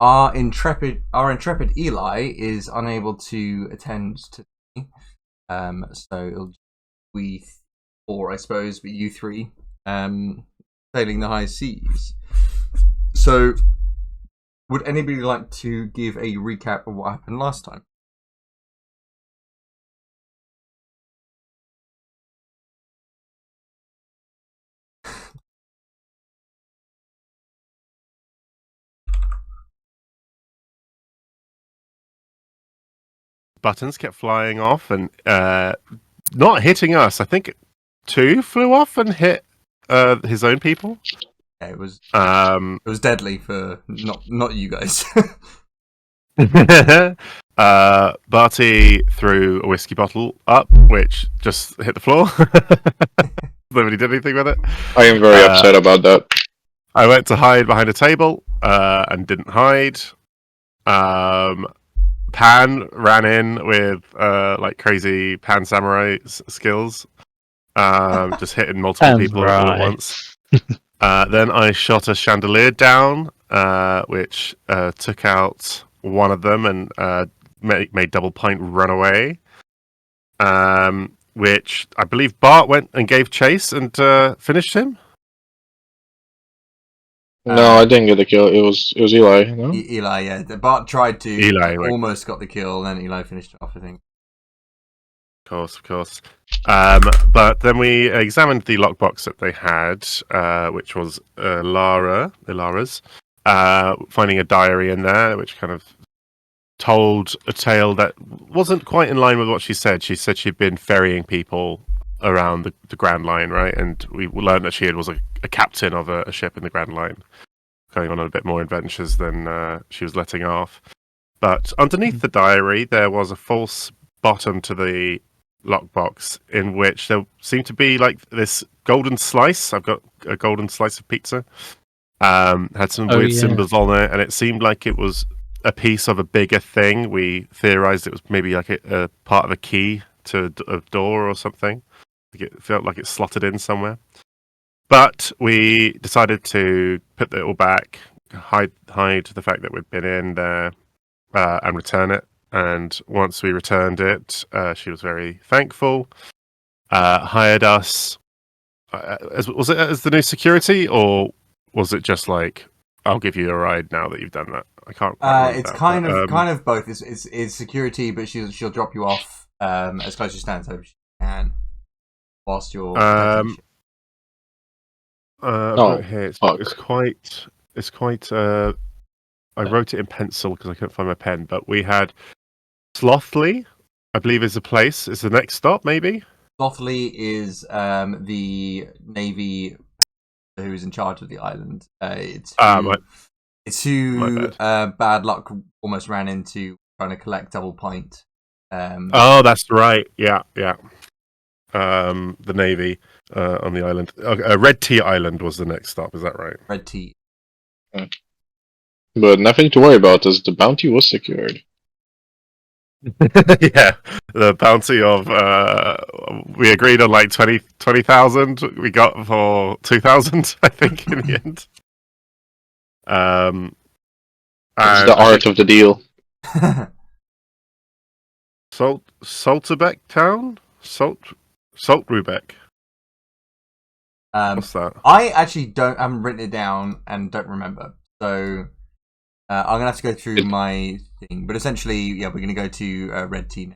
our intrepid Eli is unable to attend today. So it'll we four, I suppose, but you three, sailing the high seas. So, would anybody like to give a recap of what happened last time? Buttons kept flying off and not hitting us. I think 2 flew off and hit his own people. Yeah, it was deadly for not you guys. Barty threw a whiskey bottle up, which just hit the floor. Nobody did anything with it. I am very upset about that. I went to hide behind a table and didn't hide. Pan ran in with like crazy Pan samurai skills, just hitting multiple people all at once. Then I shot a chandelier down, which took out one of them and made Double Pint run away. Which I believe Bart went and gave chase and finished him. No, I didn't get the kill. It was Eli. No? Eli, yeah. Bart tried to. Eli almost got the kill, and then Eli finished it off, I think. Of course. But then we examined the lockbox that they had, which was Ilara's, finding a diary in there, which kind of told a tale that wasn't quite in line with what she said. She said she'd been ferrying people around the Grand Line, right? And we learned that she was a captain of a ship in the Grand Line, going on a bit more adventures than she was letting off. But underneath the diary, there was a false bottom to the lockbox in which there seemed to be like this golden slice. I've got a golden slice of pizza. Had some weird symbols on it, and it seemed like it was a piece of a bigger thing. We theorized it was maybe like a part of a key to a door or something. It felt like it's slotted in somewhere. But we decided to put it all back, hide the fact that we'd been in there, and return it. And once we returned it, she was very thankful. Hired us. Was it as the new security, or was it just like, I'll give you a ride now that you've done that? I can't. It's kind of both. It's security, but she'll drop you off as close as stands over she can, whilst you're. Here it's quite. I wrote it in pencil because I couldn't find my pen. But we had Slothley, I believe, is the place. Is the next stop maybe? Slothley is the Navy who's in charge of the island. It's who Bad Luck almost ran into trying to collect Double Pint. That's right. Yeah. The Navy on the island. Red Tea Island was the next stop. Is that right? Red Tea. But nothing to worry about, as the bounty was secured. Yeah, the bounty of we agreed on like 20,000. We got for 2,000, I think, in the end. It's the art of the deal. Salterbeck Town? Saltrubeck. What's that? I actually haven't written it down and don't remember. So I'm gonna have to go through my thing. But essentially, yeah, we're gonna go to Red Tea.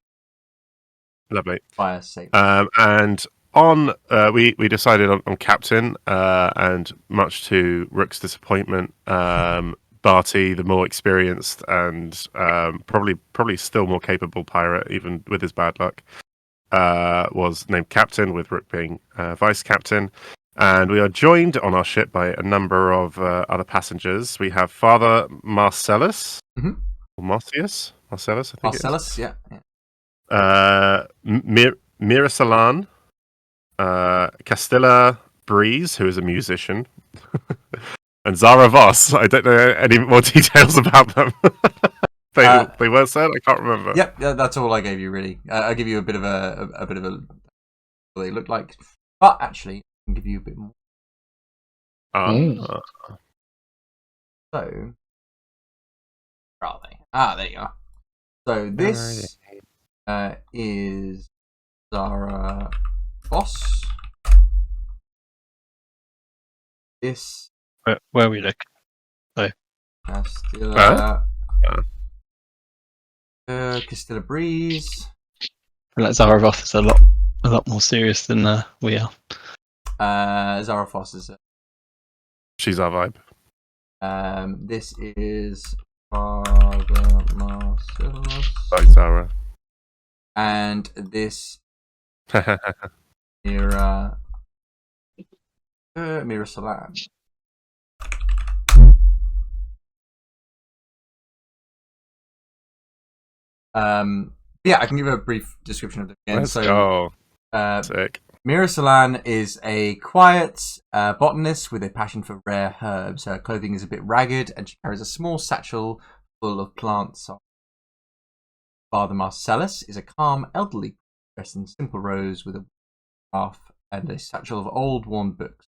Lovely. Fire safe. And on we decided on captain, and much to Rook's disappointment, Barty, the more experienced and probably still more capable pirate, even with his bad luck, was named captain, with Rook being vice captain. And we are joined on our ship by a number of other passengers. We have Father Marcellus, or Marcius, Marcellus, I think. Marcellus, yeah. Mirasalan, Castilla Breeze, who is a musician, and Zara Voss. I don't know any more details about them. They were said. I can't remember. Yep, yeah, that's all I gave you, really. I'll give you a bit of what they look like, but actually, I can give you a bit more. So, there you are. So this is Zara Voss. This Where are we looking? Castilla. Castilla Breeze. Like Zaravoth is a lot more serious than we are. Zara Voss is She's our vibe. this is Father Marcellus. Like Zara. And this Mira Salam. Yeah, I can give a brief description of them again. Let's go. Sick. Mirasalan is a quiet botanist with a passion for rare herbs. Her clothing is a bit ragged, and she carries a small satchel full of plants. Father Marcellus is a calm, elderly, dressed in simple robes with a staff and a satchel of old, worn books.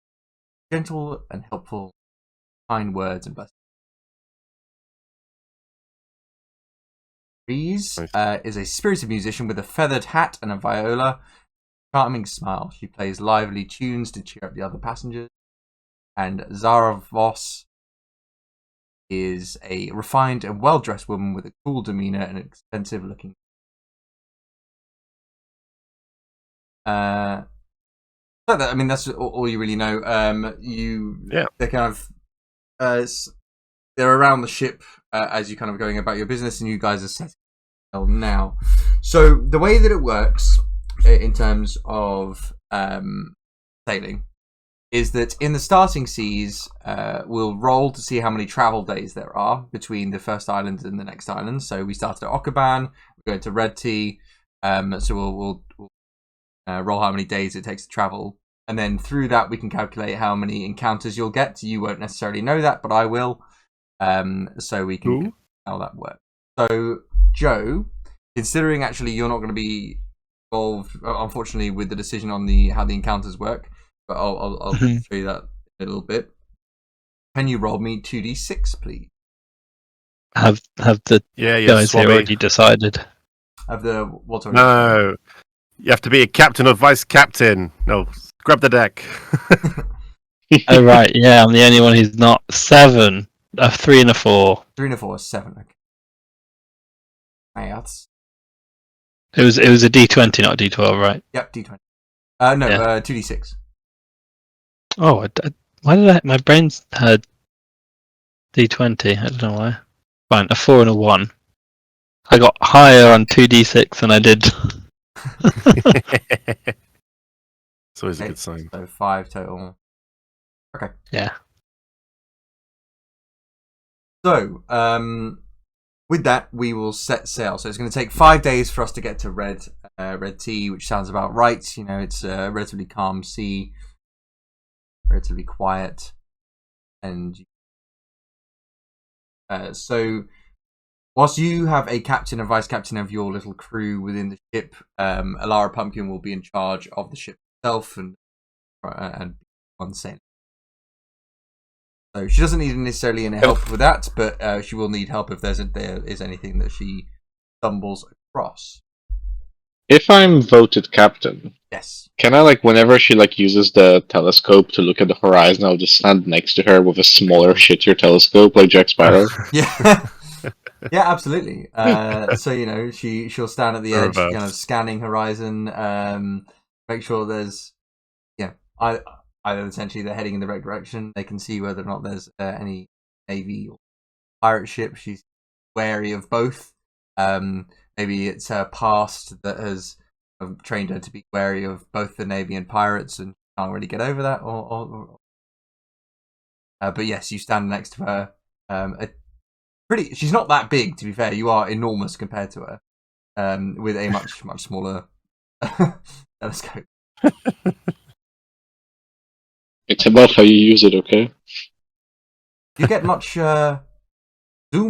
Gentle and helpful, kind words and blessings. Breeze is a spirited musician with a feathered hat and a viola. Charming smile. She plays lively tunes to cheer up the other passengers. And Zara Voss is a refined and well-dressed woman with a cool demeanor and expensive-looking. I mean, that's all you really know. They're kind of they're around the ship as you're kind of going about your business, and you guys are setting sail now. So the way that it works in terms of sailing is that in the starting seas, we'll roll to see how many travel days there are between the first island and the next island. So we started at Okaban, we're going to Red Tea, so we'll roll how many days it takes to travel. And then through that, we can calculate how many encounters you'll get. You won't necessarily know that, but I will. So we can how that works. So, Joe, considering actually you're not going to be involved, unfortunately, with the decision on how the encounters work, but I'll show you that in a little bit. Can you roll me 2d6, please? Have the guys here already decided? Have the what? No, you have to be a captain or vice captain. No, grab the deck. Oh right, yeah, I'm the only one who's not. 7, a 3 and a 4. 3 and a 4, 7. Okay. Maths. It was a D20, not a D12, right? Yep, D20. No, Yeah. 2d6. Oh, why did my brain's had D20? I don't know why. Fine, a 4 and a 1. I got higher on 2d6 than I did. It's always a good sign. So 5 total. Okay. Yeah. So, with that, we will set sail. So it's going to take 5 days for us to get to Red Tea, which sounds about right. You know, it's a relatively calm sea, relatively quiet, and so whilst you have a captain and vice captain of your little crew within the ship, Alara Pumpkin will be in charge of the ship itself and one sailing. So she doesn't need necessarily any help with that, but she will need help if there is anything that she stumbles across. If I'm voted captain, Yes. can I, like, whenever she, like, uses the telescope to look at the horizon, I'll just stand next to her with a smaller, shittier telescope like Jack Sparrow? Yeah. Yeah, absolutely. So, you know, she'll stand at the edge, kind of scanning horizon, make sure there's, either essentially they're heading in the right direction. They can see whether or not there's any Navy or pirate ship. She's wary of both. Maybe it's her past that has trained her to be wary of both the Navy and pirates, and can't really get over that. But yes, you stand next to her. She's not that big, to be fair. You are enormous compared to her, with a much smaller telescope. It's about how you use it, okay? You get much zoom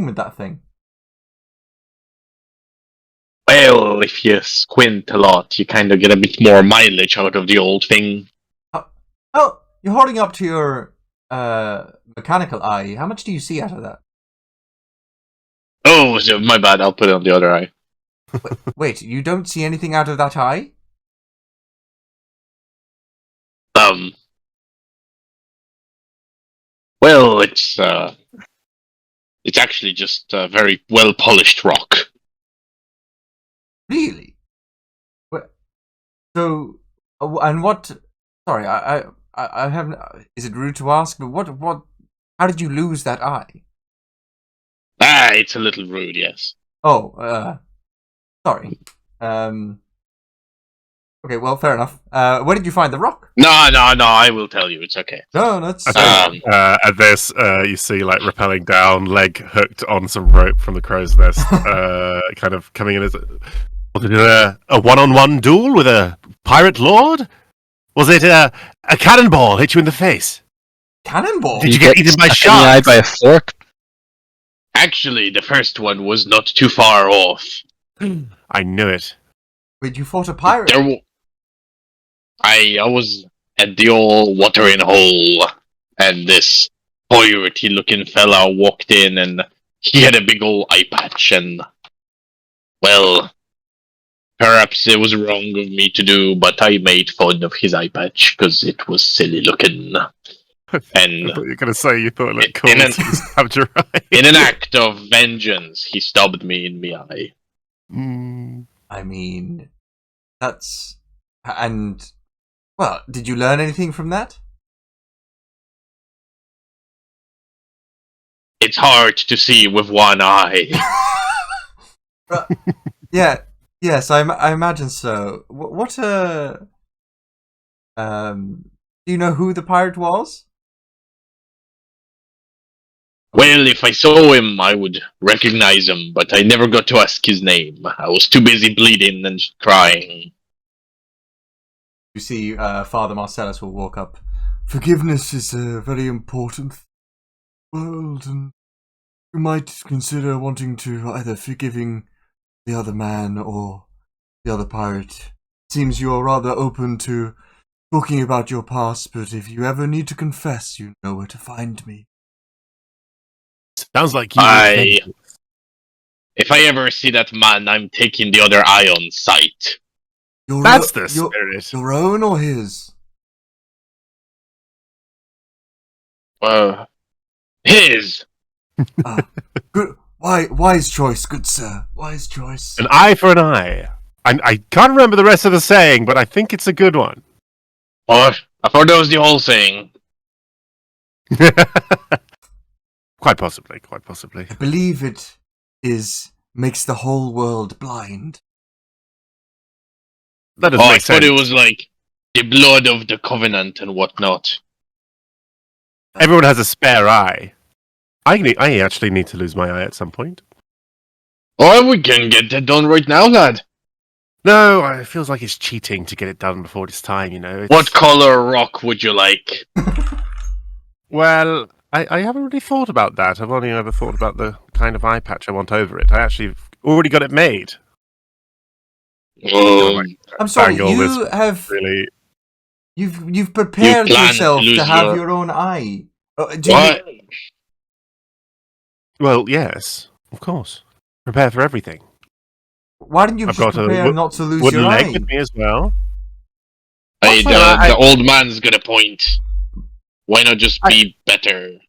with that thing. Well, if you squint a lot, you kind of get a bit more mileage out of the old thing. Oh, you're holding up to your mechanical eye. How much do you see out of that? Oh, my bad. I'll put it on the other eye. Wait, you don't see anything out of that eye? Well, it's actually just a very well polished rock. Really? So, and what? Sorry, I haven't. Is it rude to ask? But what? How did you lose that eye? It's a little rude, yes. Oh, sorry. Okay, well, fair enough. Where did you find the rock? No, I will tell you. It's okay. No, that's. At this, you see like rappelling down, leg hooked on some rope from the crow's nest, kind of coming in as a one-on-one duel with a pirate lord. Was it a cannonball hit you in the face? Cannonball? Did you get eaten by stuck in the eye sharks? by a fork? Actually, the first one was not too far off. I knew it. Wait, you fought a pirate? I was at the old watering hole, and this piratey-looking fella walked in, and he had a big old eye patch, and, well, perhaps it was wrong of me to do, but I made fun of his eye patch, because it was silly looking. I And thought you were going to say you thought it looked cool. in an- so you stabbed your eye. in an act of vengeance, he stabbed me in the eye. I mean, that's. And. Well, did you learn anything from that? It's hard to see with one eye. Yeah. Yes, I imagine so. What do you know who the pirate was? Well, if I saw him, I would recognize him, but I never got to ask his name. I was too busy bleeding and crying. You see, Father Marcellus will walk up. Forgiveness is a very important world, and you might consider wanting to either forgiving the other man or the other pirate. Seems you are rather open to talking about your past, but if you ever need to confess, you know where to find me. Sounds like you. If I ever see that man, I'm taking the other eye on sight. That's the spirit. Your own or his? His. Good. Wise choice, good sir. Wise choice. An eye for an eye. I can't remember the rest of the saying, but I think it's a good one. Or I thought that was the whole thing. Quite possibly, quite possibly. I believe it makes the whole world blind. That doesn't I make sense. thought it was like the blood of the covenant and whatnot. Everyone has a spare eye. I actually need to lose my eye at some point. Oh, we can get that done right now, lad. No, it feels like it's cheating to get it done before it's time, you know. What color rock would you like? Well, I haven't really thought about that. I've only ever thought about the kind of eye patch I want over it. I actually already got it made. I'm sorry, Bangle you is have really... you've prepared You plan yourself to to lose have your- your own eye. What? Well, yes, of course. Prepare for everything. Why didn't you I've just got a prepare not to lose Wooden your leg eye? with me as well. Hey, Well, the old man's got a point. Why not just be better?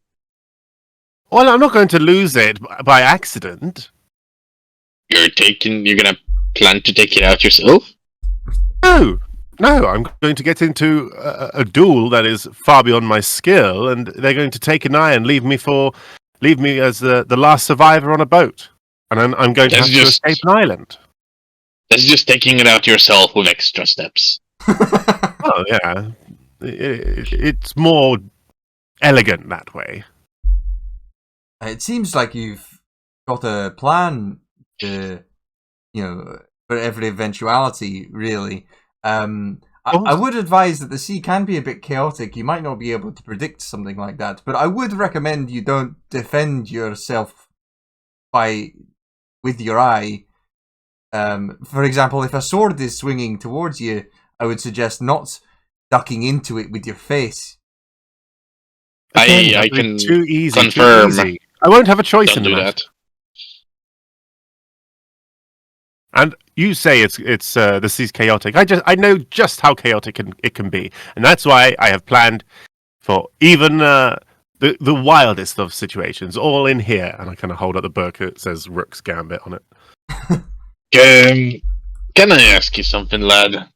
Well, I'm not going to lose it by accident. You're gonna plan to take it out yourself? No, I'm going to get into a duel that is far beyond my skill, and they're going to take an eye and leave me as the last survivor on a boat, and I'm going to have to escape an island. That's just taking it out yourself with extra steps. Oh yeah, it's more elegant that way. It seems like you've got a plan to, for every eventuality, really. I would advise that the sea can be a bit chaotic. You might not be able to predict something like that, but I would recommend you don't defend yourself with your eye. For example, if a sword is swinging towards you, I would suggest not ducking into it with your face. I can too easy. confirm. Too easy. I won't have a choice Don't in the do matter. that. And you say it's the sea's chaotic. I know just how chaotic it can be, and that's why I have planned for even the wildest of situations, all in here. And I kind of hold up the book. It says Rook's Gambit on it. Can I ask you something, lad?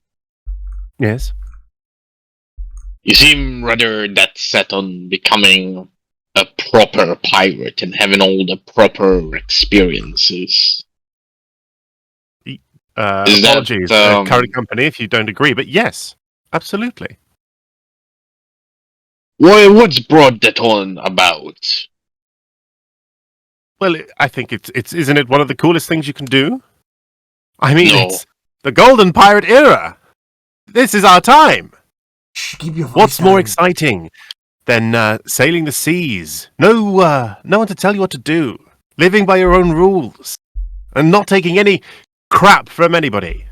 Yes. You seem rather that set on becoming a proper pirate and having all the proper experiences. Apologies, current company, if you don't agree, but yes, absolutely. What's brought that on about? Well, I think it's isn't it one of the coolest things you can do? I mean, No. it's the golden pirate era. This is our time. Shh, keep your voice What's more down. exciting than sailing the seas? No one to tell you what to do. Living by your own rules, and not taking any crap from anybody.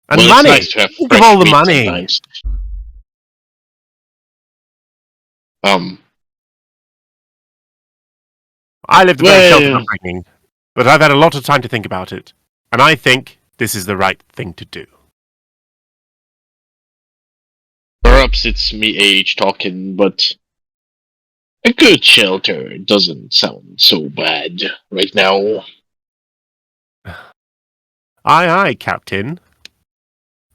And Well, money. It's nice to have Think of fresh all the meat money. sometimes. I lived a very Well- sheltered upbringing, but I've had a lot of time to think about it, and I think this is the right thing to do. Perhaps it's me age talking, but a good shelter doesn't sound so bad right now. Aye, Captain.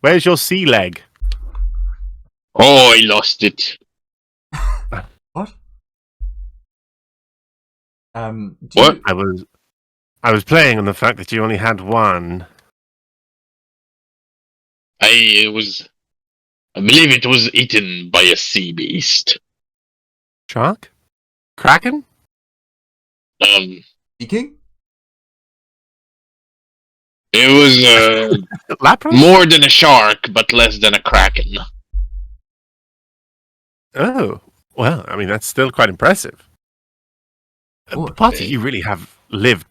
Where's your sea leg? Oh, I lost it. What? What? I was playing on the fact that you only had one. I believe it was eaten by a sea beast. Shark? Kraken? Speaking? It was Lapras? more than a shark, but less than a kraken. Oh, well, I mean, that's still quite impressive. Oh, Party, you really have lived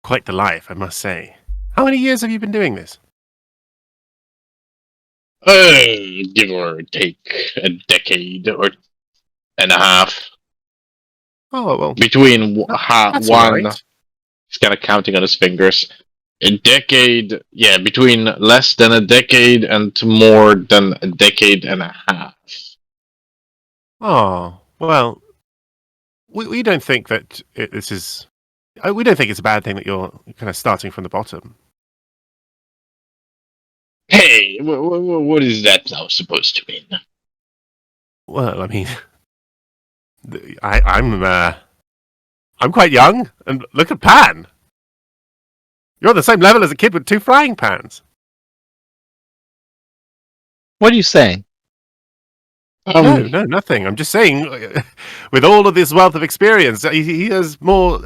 quite the life, I must say. How many years have you been doing this? Give or take a decade or and a half. Oh, well, Between that's one, all right. he's kind of counting on his fingers. A decade, yeah, between less than a decade and more than a decade and a half. Oh, well, we don't think that this is... we don't think it's a bad thing that you're kind of starting from the bottom. Hey, what is that now supposed to mean? Well, I mean, I'm quite young, and look at Pan. You're on the same level as a kid with 2 frying pans. What are you saying? No, nothing. I'm just saying, with all of this wealth of experience, he has more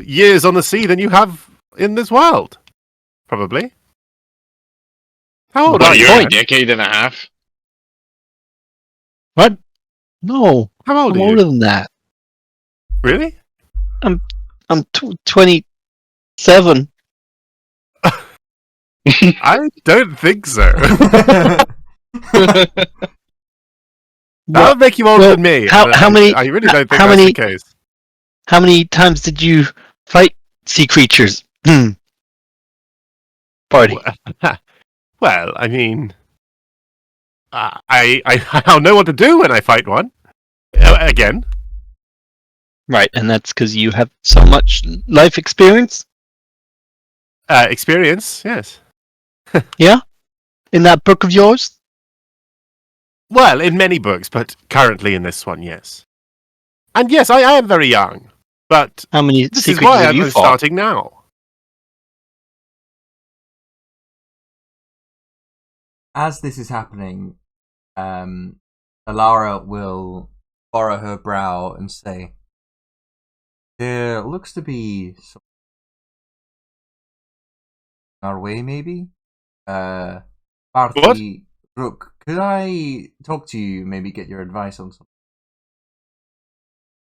years on the sea than you have in this world. Probably. How old What, are you? you're a Pan? decade and a half? What? No, How old I'm are you? older than that. Really? I'm 27. I don't think so. That What? would make you older Well, than me. how many- I really don't think how that's many- the case. How many times did you fight sea creatures? Party. Well, I mean, I'll know what to do when I fight one. Again. Right, and that's because you have so much life experience Experience, yes. in that book of yours? Well, in many books, but currently in this one, yes. And yes, I am very young, but How many this sea is creatures why have you I'm fought? starting now. As this is happening, Alara will furrow her brow and say, "There looks to be some our way, maybe. Barty, Rook, could I talk to you? Maybe get your advice on something."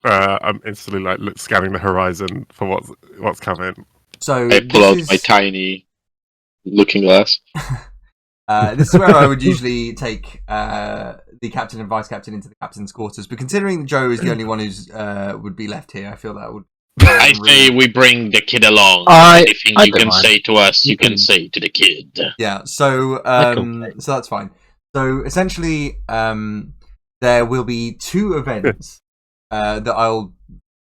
I'm instantly scanning the horizon for what's coming. So I pull out this my is tiny looking glass. this is where I would usually take the captain and vice captain into the captain's quarters. But considering Joe is the only one who's would be left here, I feel that would I say we bring the kid along. Anything I you don't can mind. say to us, you You can can- say to the kid. Yeah, so Okay. so that's fine. So essentially, there will be 2 events that I'll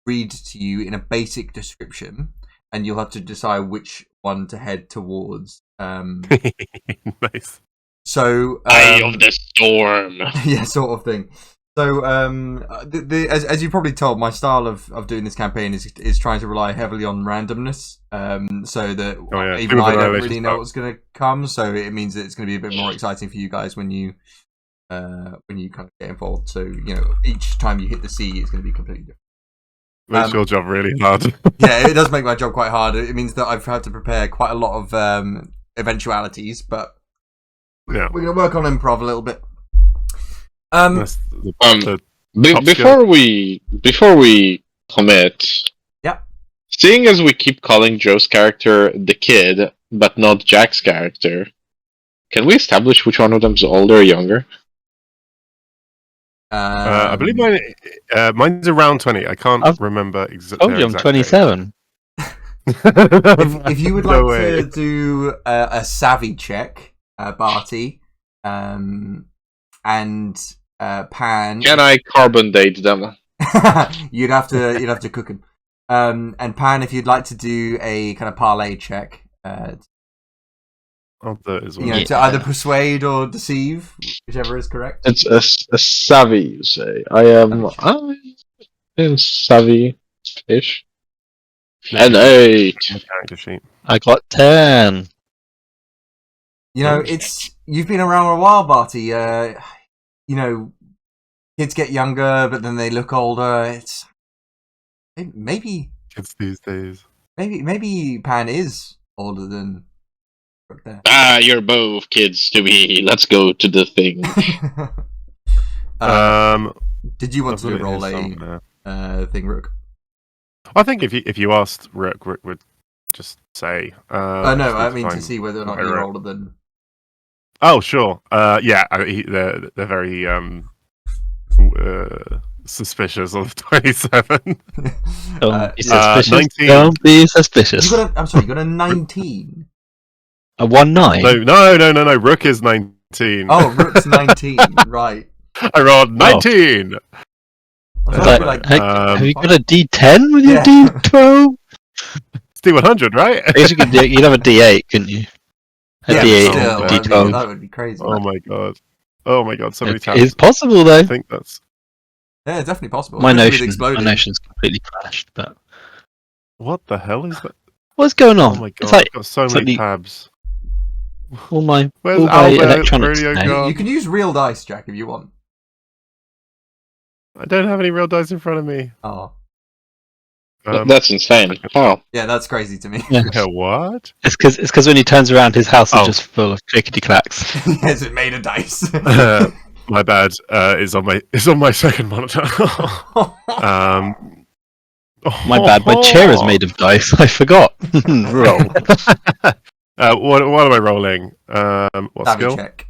read to you in a basic description, and you'll have to decide which one to head towards. Nice. So Eye of the storm. yeah, sort of thing. So as you probably told, my style of doing this campaign is trying to rely heavily on randomness, so that even Team of I don't Annihilation really know style. what's going to come. So it means that it's going to be a bit more exciting for you guys when you kind of get involved. So each time you hit the sea, it's going to be completely different. Makes your job really hard. Yeah, it does make my job quite hard. It means that I've had to prepare quite a lot of eventualities, but Yeah. we're going to work on improv a little bit. That's the top Before we commit, Yeah. seeing as we keep calling Joe's character the kid, but not Jack's character, can we establish which one of them's older or younger? I believe mine's around 20. I can't remember Told you I'm 27. If you would No like way. to do a savvy check, Barty, and Pan, Can I carbon date them? you'd have to cook them. And Pan, if you'd like to do a kind of parlay check, I'll do it as well. to either persuade or deceive, whichever is correct. It's a savvy, you say. I am savvy-ish. An 8. My character sheet. I got 10. You've been around a while, Barty. Kids get younger, but then they look older. It's maybe Kids these days. maybe Pan is older than Rook there. You're both kids to me. Let's go to the thing. Did you want I've to got it roll here somewhere. a thing, Rook? I think if you asked Rook would just say. No, just need I to mean to find see whether or not what I you're wrote. older than. Oh sure. Yeah, they're very suspicious of 27. Don't be Uh, suspicious. 19. Don't be suspicious. I'm sorry, you got a 19. A 1-9. No. Rook is 19. Oh, Rook's 19, right. I rolled 19. I Is thought that- it'd be like, have you got a D10 with your Yeah. D12? It's D100, right? I guess you'd have a D8, couldn't you? A yeah, D8 but still, and a that'd be- D12. that would be crazy. Oh my god, so many tabs. It's possible though. I think that's Yeah, it's definitely possible. My especially with notion's exploding. completely crashed. But what the hell is that? what's going Oh on? my It's god, like I've got so it's many like tabs. all my Where's all my Albert electronics. Radio now. Guard? You can use real dice, Jack, if you want. I don't have any real dice in front of me. Oh, That's insane. How? yeah, that's crazy to me. Yeah. What? It's because when he turns around, his house is Oh. just full of clickety clacks. Yes, it made a dice. My bad. Is on my second monitor. My bad. My chair is made of dice. I forgot. Roll. What am I rolling? What Savvy skill? check.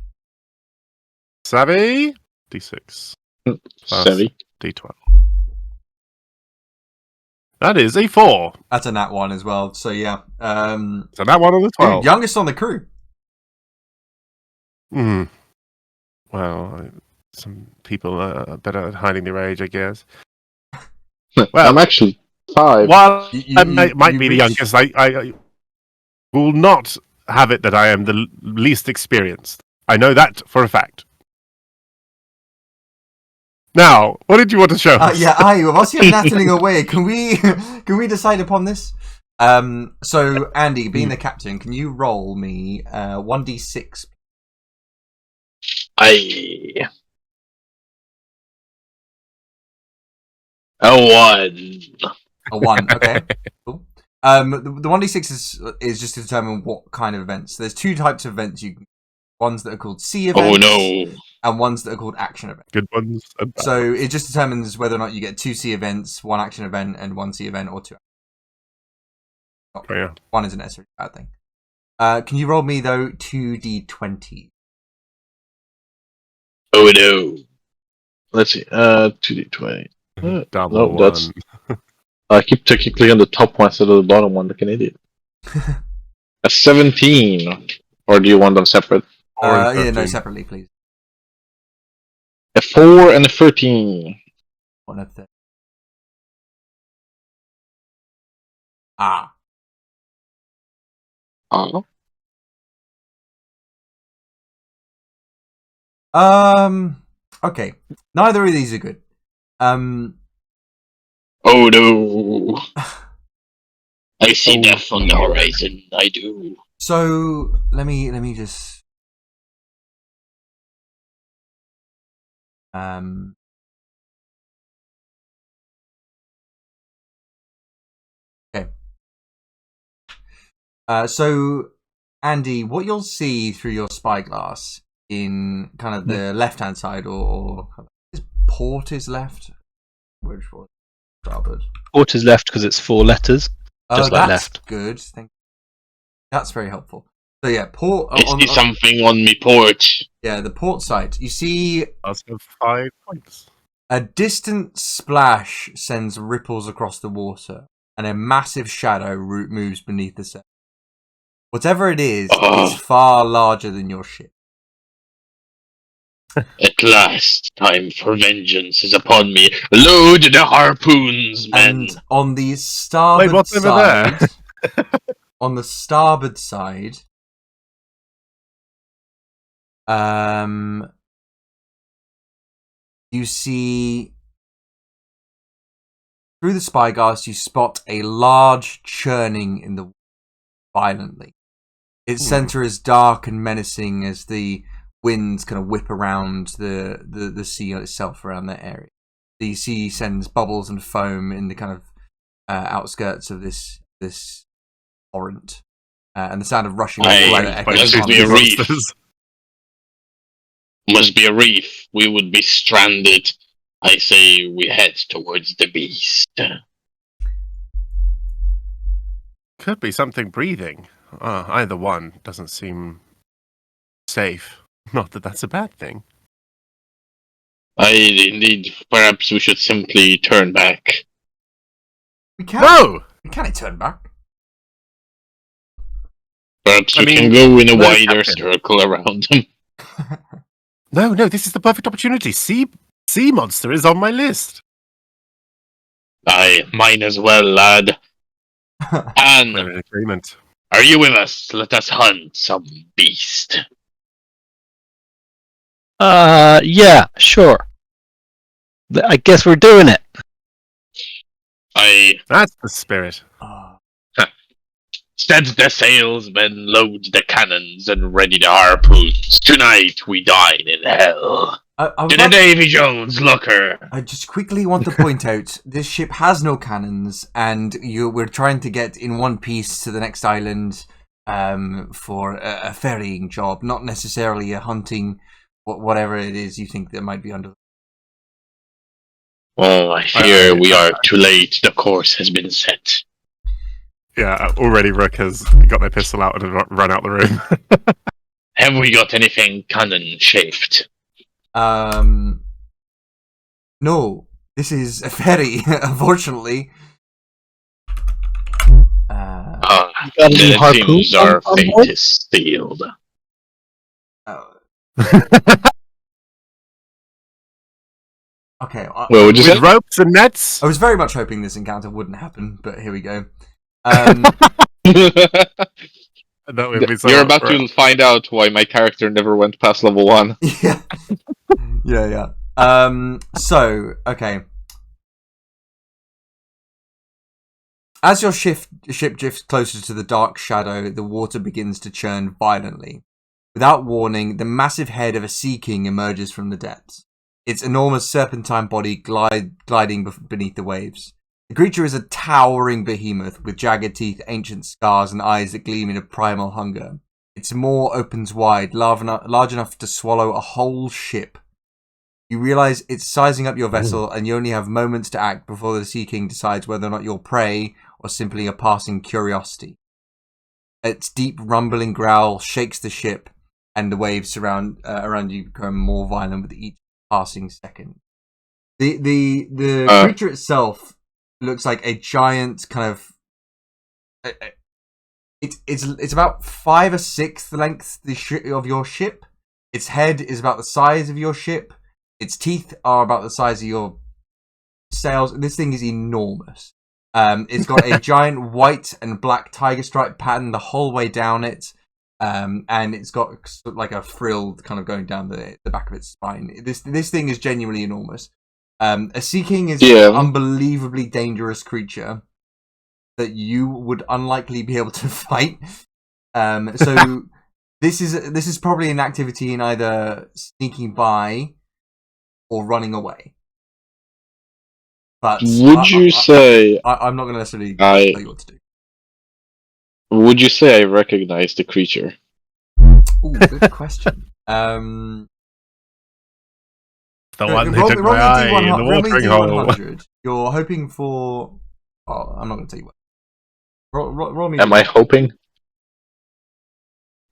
Savvy. D6 plus Savvy. D12. That is a 4. That's a nat one as well. So yeah. So that one on the 12. Youngest on the crew. Hmm. Well, some people are better at hiding their age, I guess. Well- I'm actually 5. While You- I you- might you be the reach- youngest, I will not have it that I am the least experienced. I know that for a fact. Now, what did you want to show us? Yeah, whilst you're nattling away, can we decide upon this? So Andy, being the captain, can you roll me 1d6? A 1. A 1, okay. Cool. The 1d6 is just to determine what kind of events. There's 2 types of events you can. Ones that are called sea events. Oh no. And ones that are called action events. Good ones. And bad So ones. it just determines whether or not you get 2 sea events, 1 action event, and 1 sea event, or 2. Oh, yeah. 1 isn't necessarily a bad thing. Can you roll me though 2d20? Oh no. Let's see. 2d20. Double No, one. that's- I keep technically on the top one instead of the bottom one, like an idiot. A 17. Or do you want them separate? Or Yeah, no, 13. separately, please. A 4 and a 13. One of the. Ah. Oh. Okay. Neither of these are good. Oh no. I see death on the horizon. I do. So let me just. Okay. So Andy, what you'll see through your spyglass in kind of the left-hand side, or is port is left? Which was starboard? Port is left because it's 4 letters. Just like that's left. good. That's very helpful. So yeah, port. I see something on me port. Yeah, the port side. You see Also 5 points. a distant splash sends ripples across the water, and a massive shadow moves beneath the surface. Whatever it is far larger than your ship. At last, time for vengeance is upon me. Load the harpoons, men. And on the starboard what's over side, there? on the starboard side, you see through the spyglass, you spot a large churning in the water violently. Its center is dark and menacing as the winds kind of whip around the sea itself around that area. The sea sends bubbles and foam in the kind of outskirts of this torrent, and the sound of rushing water echoes. Must be a reef. Must be a reef. We would be stranded. I say we head towards the beast. Could be something breathing. Either one doesn't seem safe. Not that that's a bad thing. Indeed, perhaps we should simply turn back. We can't. No! We can't turn back. Perhaps we can go in a wider circle around him. No, this is the perfect opportunity. Sea monster is on my list. Aye, mine as well, lad. And We're in agreement. are you with us? Let us hunt some beast. Yeah, sure. I guess we're doing it. That's the spirit. Set the sails, men, load the cannons, and ready the harpoons. Tonight we dine in hell. To the Davy Jones locker. I just quickly want to point out, this ship has no cannons, and we're trying to get in one piece to the next island for a ferrying job, not necessarily a hunting, whatever it is you think that might be under. Well, I fear we are too late. The course has been set. Yeah, already Rook has got their pistol out and run out the room. Have we got anything cannon-shaped? No. This is a ferry, unfortunately. It seems our fate is sealed. Okay. Well, would you say? With ropes and nets? I was very much hoping this encounter wouldn't happen, but here we go. You're about to find out why my character never went past level 1. Yeah. So, okay. As your ship drifts closer to the dark shadow, the water begins to churn violently. Without warning, the massive head of a sea king emerges from the depths. Its enormous serpentine body gliding beneath the waves. The creature is a towering behemoth with jagged teeth, ancient scars, and eyes that gleam in a primal hunger. Its maw opens wide, large enough to swallow a whole ship. You realize it's sizing up your vessel, and you only have moments to act before the Sea King decides whether or not you're prey or simply a passing curiosity. Its deep rumbling growl shakes the ship, and the waves around you become more violent with each passing second. The creature itself looks like a giant kind of. It's about 5 or 6 lengths of your ship. Its head is about the size of your ship. Its teeth are about the size of your sails. This thing is enormous. It's got a giant white and black tiger stripe pattern the whole way down it. And it's got like a frill kind of going down the back of its spine. This thing is genuinely enormous. A Sea King is an unbelievably dangerous creature that you would unlikely be able to fight. So this is probably an activity in either sneaking by or running away. But would you say I'm not going to necessarily tell you what to do. Would you say I recognize the creature? Ooh, good question. The one that roll took me my eye in the roll me watering hole. D100. You're hoping for. Oh, I'm not going to tell you what. Roll me. Am I hoping?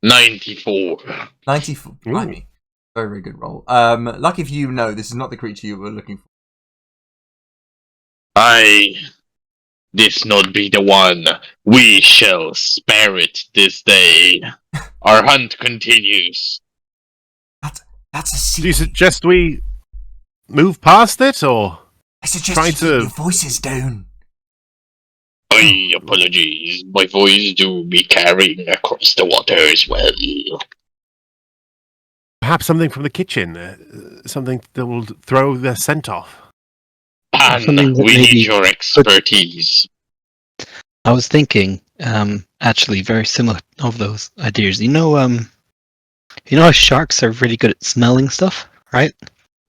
94. 94. Ooh. Blimey. Very, very good roll. Lucky for you, no, this is not the creature you were looking for. This not be the one. We shall spare it this day. Our hunt continues. That's a Do you secret. suggest we move past it, or I suggest try you keep to- your voices down. Apologies. My voice do be carrying across the water as well. perhaps something from the kitchen? Something that will throw the scent off. And Something that we maybe need your expertise. I was thinking, actually, very similar of those ideas. You know how sharks are really good at smelling stuff, right?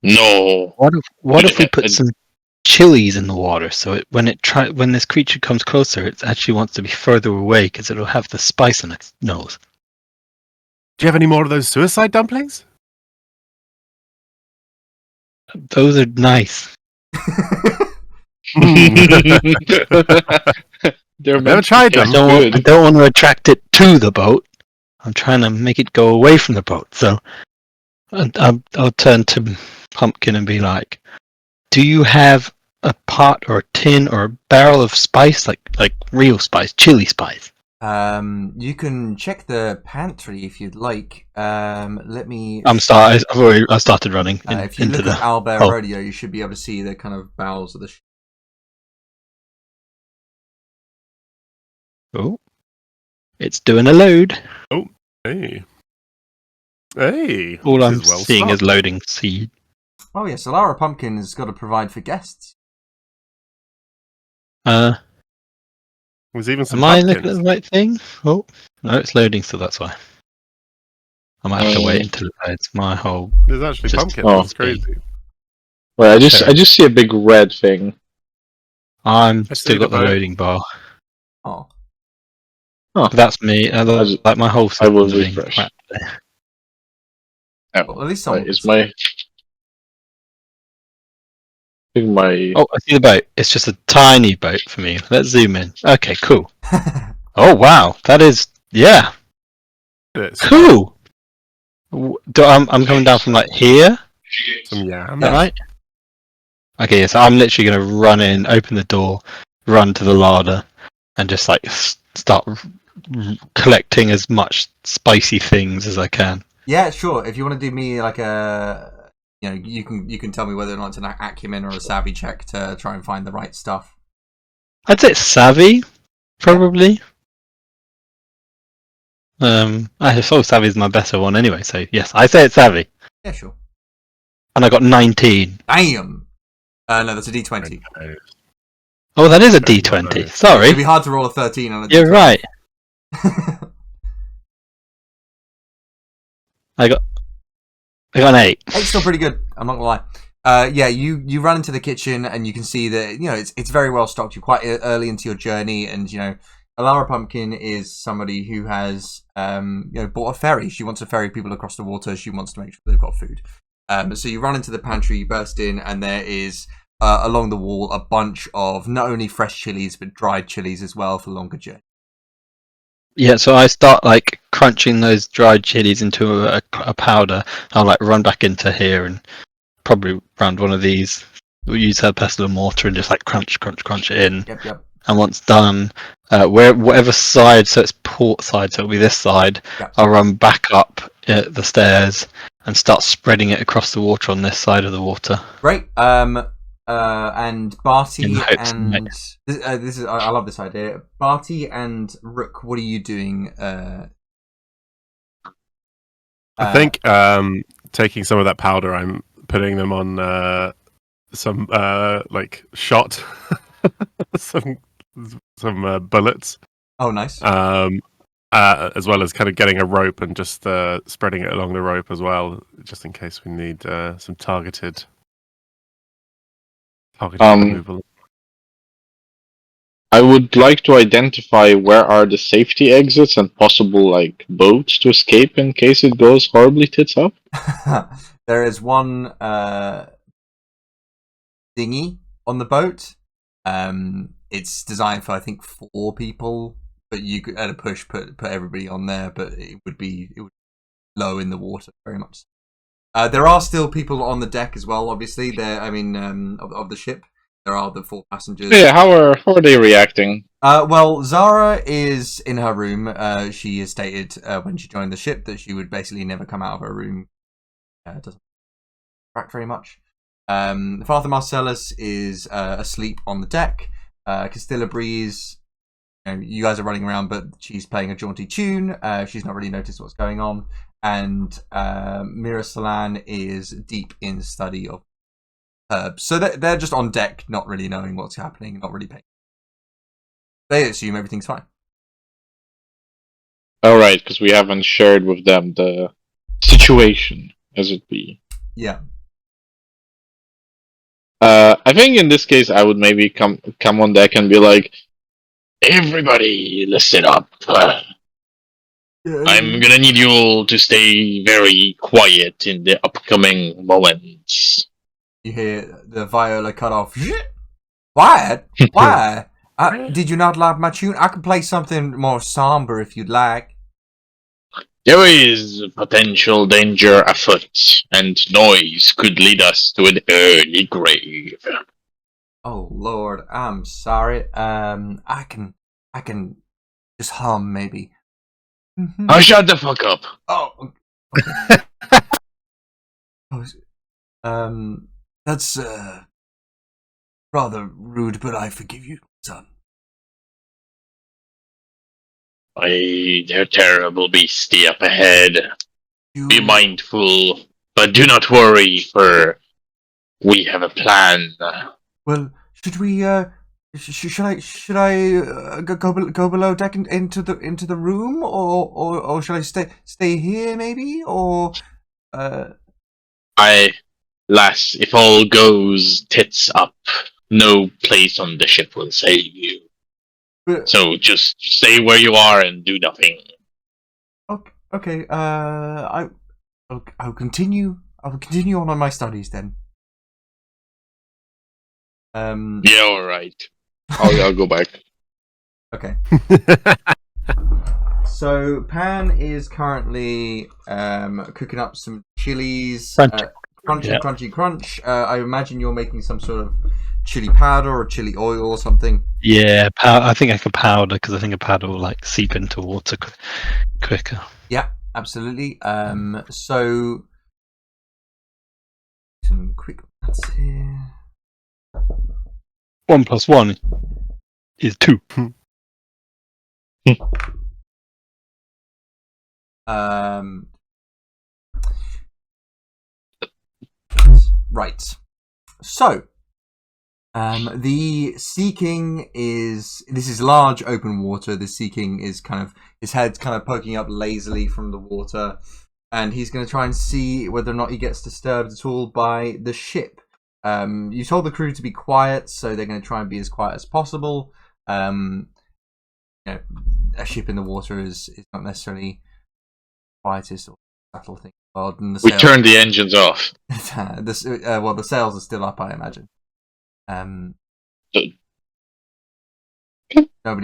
No. What if we put some chilies in the water, so when this creature comes closer, it actually wants to be further away because it'll have the spice in its nose. Do you have any more of those suicide dumplings? Those are nice. They're Never tried them. I don't want to attract it to the boat. I'm trying to make it go away from the boat. So I'll turn to Pumpkin and be like, "Do you have a pot or a tin or a barrel of spice, like real spice, chili spice?" You can check the pantry if you'd like. Let me. I started running If you into look at the. Owlbear hole. Rodeo, you should be able to see the kind of bowels of the ship. Oh, it's doing a load. Hey. Hey. All this I'm is well seeing is stocked. loading seed. Oh yes, Alara Pumpkin has got to provide for guests. There's even some Am I pumpkins. looking at the right thing? Oh, no, it's loading, so that's why. I might have to wait until it loads. My whole. There's actually Just- pumpkins. oh. It's crazy. Well, I just see a big red thing. I'm I still see got the the boat. loading bar. Oh, That's me. Like my whole I will system's being refresh. crap there. well, at least someone. Is my? I think my. Oh, I see the boat. It's just a tiny boat for me. Let's zoom in. Okay, cool. Oh wow, that is yeah, It's cool. I'm coming down from like here. some yam. Is that right? Okay, so I'm literally gonna run in, open the door, run to the larder, and just like start collecting as much spicy things as I can. Yeah, sure. If you want to do me like a, you can tell me whether or not it's an acumen or a savvy check to try and find the right stuff. I'd say it's savvy, probably. I suppose savvy is my better one anyway. So yes, I say it's savvy, Yeah, sure. and I got 19. Damn. No, that's a D20. Oh, that is a Very D20. nice. Sorry, It'd be hard to roll a 13 on a you're D20. right. I got an 8. It's still pretty good. I'm not gonna lie. Yeah, you run into the kitchen and you can see that it's very well stocked. You're quite early into your journey, and Alara Pumpkin is somebody who has bought a ferry. She wants to ferry people across the water. She wants to make sure they've got food. So you run into the pantry, you burst in, and there is along the wall a bunch of not only fresh chilies but dried chilies as well for longer journey. Yeah, so I start like crunching those dried chilies into a powder. I'll like run back into here and probably round one of these we'll use her pestle and mortar and just like crunch it in. Yep. And once done, whatever side, so it's port side, so it'll be this side. Yep. I'll run back up the stairs and start spreading it across the water on this side of the water. Great. And Barty In hopes, and this is I love this idea. Barty and Rook, what are you doing? I think taking some of that powder, I'm putting them on some like shot, some bullets. Oh, nice. As well as kind of getting a rope and just spreading it along the rope as well, just in case we need some targeted removal. I would like to identify where are the safety exits and possible like boats to escape in case it goes horribly tits up. There is one dinghy on the boat. It's designed for I think 4 people, but you could at a push put everybody on there, but it would be low in the water very much. There are still people on the deck as well. Obviously, of the ship, there are the 4 passengers. Yeah, how are they reacting? Well, Zara is in her room. She has stated when she joined the ship that she would basically never come out of her room. Doesn't interact very much. Father Marcellus is asleep on the deck. Castilla Breeze, you guys are running around, but she's playing a jaunty tune. She's not really noticed what's going on. And Mira Salan is deep in study of herbs. So they're just on deck, not really knowing what's happening, not really paying. They assume everything's fine. All right, because we haven't shared with them the situation as it be. Yeah. I think in this case, I would maybe come on deck and be like, "Everybody, listen up. I'm gonna need you all to stay very quiet in the upcoming moments." You hear the viola cut off. Quiet? Why? Did you not like my tune? I can play something more somber if you'd like. There is potential danger afoot, and noise could lead us to an early grave. Oh Lord, I'm sorry. I can just hum maybe. Oh, shut the fuck up. Oh. Okay. That's rather rude, but I forgive you, son. There terrible beastie up ahead. Be mindful, but do not worry, for we have a plan. Well, should we? Should I go below deck into the room, or should I stay here maybe, or Lass, if all goes tits up, no place on the ship will save you. So just stay where you are and do nothing. Okay. I'll continue. I'll continue on my studies then. Yeah, all right. I'll go back. Okay. So Pan is currently cooking up some chilies. Crunch. I imagine you're making some sort of chili powder or chili oil or something. Yeah, I think I could powder, because I think a powder will like seep into water quicker. Yeah, absolutely. So some quick maths here. 1 + 1 is 2. Right. So, the Sea King this is large open water. The Sea King is his head's kind of poking up lazily from the water, and he's going to try and see whether or not he gets disturbed at all by the ship. You told the crew to be quiet, so they're going to try and be as quiet as possible. A ship in the water is not necessarily the quietest or subtle thing in the world. And We turned the engines off. The sails are still up, I imagine. Nobody.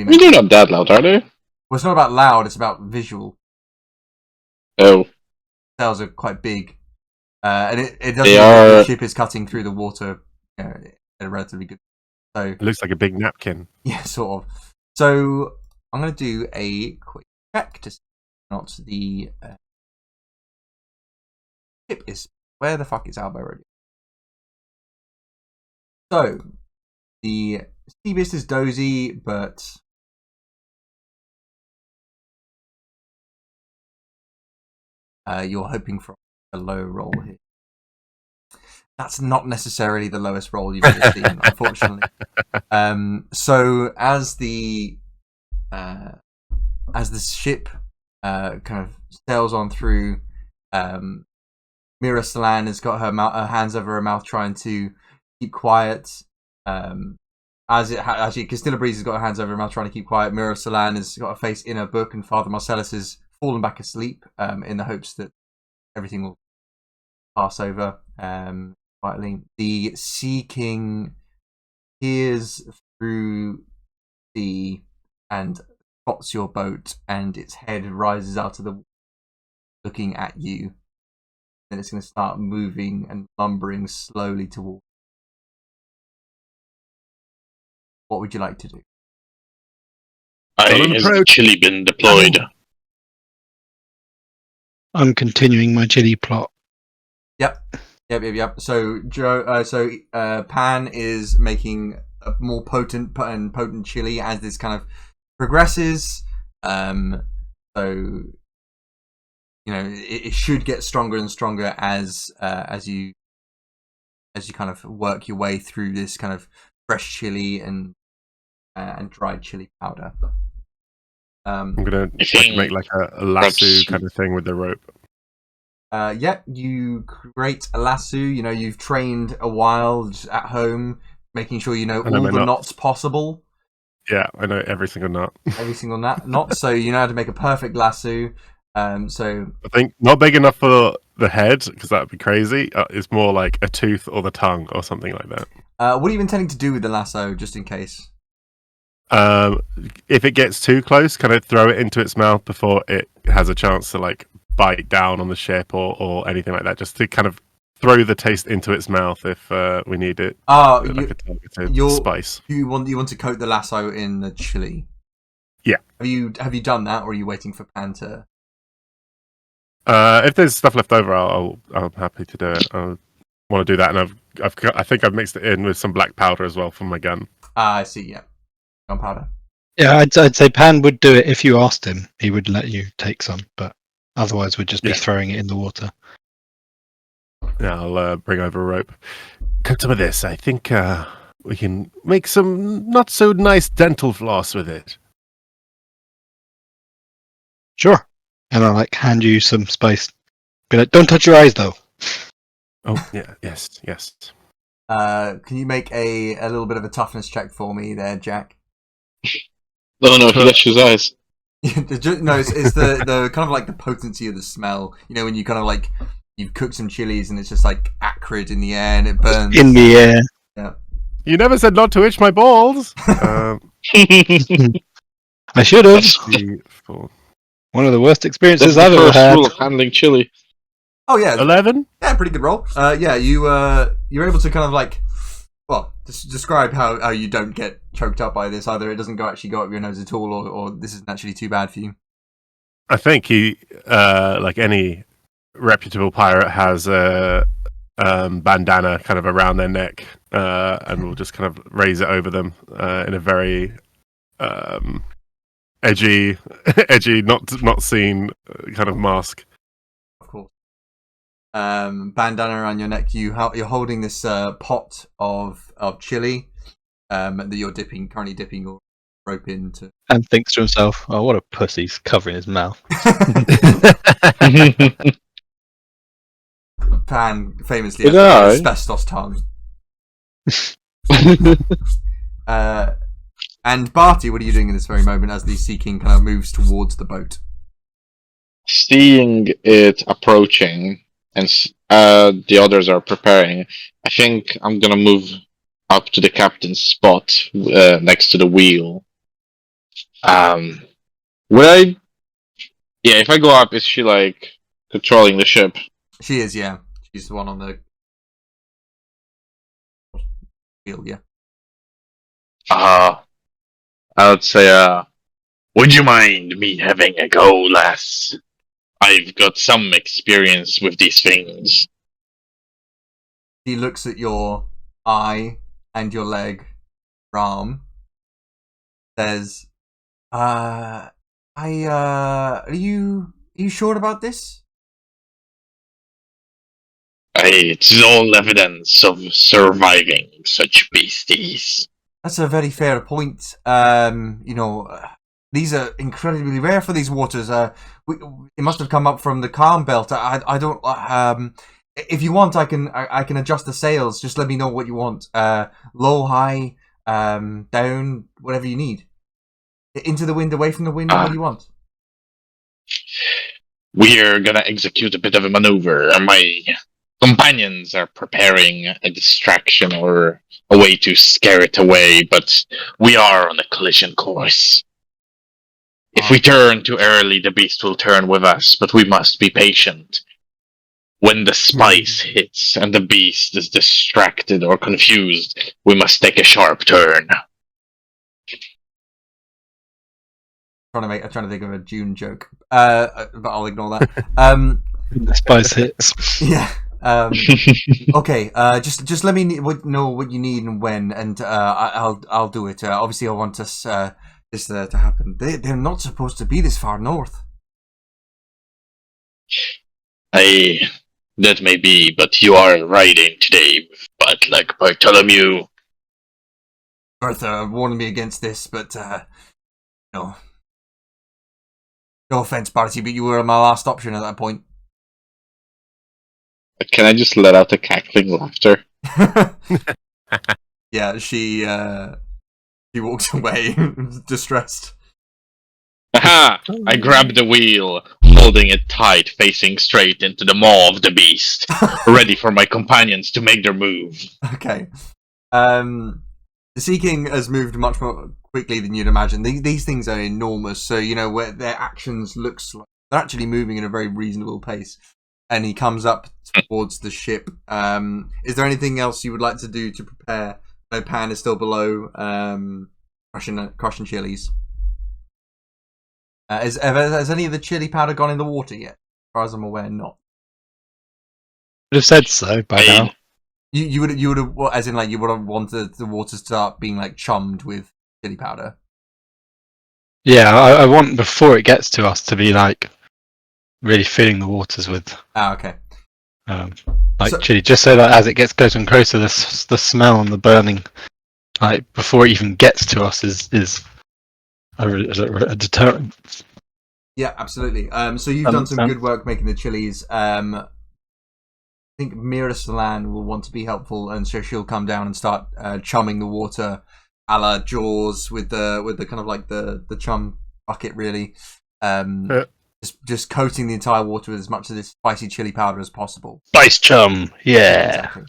They're not that loud, are they? Well, it's not about loud; it's about visual. Oh. Sails are quite big, and it doesn't look like the ship is cutting through the water a relatively good. So It looks like a big napkin. yeah, sort of. So I'm going to do a quick check to see not the ship is. Where the fuck is Albo Radio? So the sea beast is dozy, but you're hoping for a low roll here. That's not necessarily the lowest roll you've ever seen, unfortunately. So as the ship kind of sails on through, Mira Salan has got her hands over her mouth, trying to keep quiet. Castilla Breeze has got her hands over her mouth, trying to keep quiet. Mira Salan has got her face in her book, and Father Marcellus has fallen back asleep, in the hopes that everything will pass over quietly. The Sea King peers through the and spots your boat, and its head rises out of the water, looking at you. Then it's going to start moving and lumbering slowly towards. What would you like to do? Has chili been deployed? I'm continuing my chili plot. Yep. So Pan is making a more potent chili as this kind of progresses. So it should get stronger and stronger as you kind of work your way through this kind of fresh chili and dried chili powder. I'm gonna try to make like a lasso kind of thing with the rope. You create a lasso. You've trained a while at home, making sure you know all the knots possible. Yeah, I know every single knot. Every single knot. So you know how to make a perfect lasso. So I think not big enough for the head, because that would be crazy. It's more like a tooth or the tongue or something like that. What are you intending to do with the lasso, just in case? If it gets too close, kind of throw it into its mouth before it has a chance to like bite down on the ship or anything like that, just to kind of throw the taste into its mouth if we need it. Like a targeted spice. You want to coat the lasso in the chili? Yeah. Have you done that, or are you waiting for Pan to? If there's stuff left over, I'm happy to do it. I want to do that, and I think I've mixed it in with some black powder as well from my gun. I see. Yeah, gunpowder. Yeah, I'd say Pan would do it if you asked him. He would let you take some, but otherwise we'd just be throwing it in the water. Yeah, I'll bring over a rope. Cut some of this. I think we can make some not so nice dental floss with it. Sure. And I'll hand you some spice. Be like, don't touch your eyes though. Oh yeah, yes. Can you make a little bit of a toughness check for me there, Jack? No, he touched his eyes. No, it's the kind of like the potency of the smell. When you kind of like you've cooked some chilies and it's just like acrid in the air and it burns in the air. Yeah. You never said not to itch my balls. I should have. One of the worst experiences I've ever had. Rule of handling chili. Oh yeah, 11. Yeah, pretty good roll. You're able to kind of like, describe how you don't get choked up by this. Either it doesn't actually go up your nose at all, or this isn't actually too bad for you. I think he, like any reputable pirate, has a bandana kind of around their neck, and will just kind of raise it over them in a very edgy, not seen kind of mask. Of course. Bandana around your neck. You're holding this pot of chili that you're currently dipping your rope into. And thinks to himself, "Oh, what a pussy! He's covering his mouth." Pan famously has asbestos tongue. And Barty, what are you doing in this very moment as the Sea King kind of moves towards the boat? Seeing it approaching and the others are preparing, I think I'm gonna move up to the captain's spot next to the wheel. If I go up, is she like controlling the ship? She is, yeah. She's the one on the wheel, yeah. I would say, would you mind me having a go, lass? I've got some experience with these things. He looks at your eye and your leg, Ram. Says, are you sure about this? It's all evidence of surviving such beasties. That's a very fair point. These are incredibly rare for these waters. It must have come up from the calm belt. I don't. If you want, I can adjust the sails. Just let me know what you want. Low, high, down, whatever you need. Into the wind, away from the wind. What do you want? We're gonna execute a bit of a maneuver. My companions are preparing a distraction or a way to scare it away, but we are on a collision course. If we turn too early, the beast will turn with us, but we must be patient. When the spice hits and the beast is distracted or confused, we must take a sharp turn. I'm trying to think of a June joke, but I'll ignore that. The spice hits. Yeah. Okay. Just let me know what you need and when, and I'll do it. Obviously, I want this to happen. They're not supposed to be this far north. That may be, but you are riding today with bad like Bartholomew. Bertha warned me against this, but no. No offense, Barty, but you were my last option at that point. Can I just let out a cackling laughter? Yeah, she walks away, distressed. Aha! I grabbed the wheel, holding it tight, facing straight into the maw of the beast, ready for my companions to make their move. Okay. The Sea King has moved much more quickly than you'd imagine. These things are enormous, so where their actions looks like they're actually moving at a very reasonable pace. And he comes up towards the ship. Is there anything else you would like to do to prepare? No, Pan is still below, crushing chilies. Has any of the chili powder gone in the water yet? As far as I'm aware, not. Would have said so by now. You would have, as in, like, you would have wanted the water to start being like chummed with chili powder. Yeah, I want before it gets to us to be like really filling the waters with Okay. chili, just so that as it gets closer and closer, the smell and the burning, like before it even gets to us, is a deterrent. Yeah, absolutely. So you've done some good work making the chilies. I think Mira Salan will want to be helpful, and so she'll come down and start chumming the water, a la Jaws, with the kind of like the chum bucket, really. Just coating the entire water with as much of this spicy chili powder as possible. Spice chum, yeah. Exactly.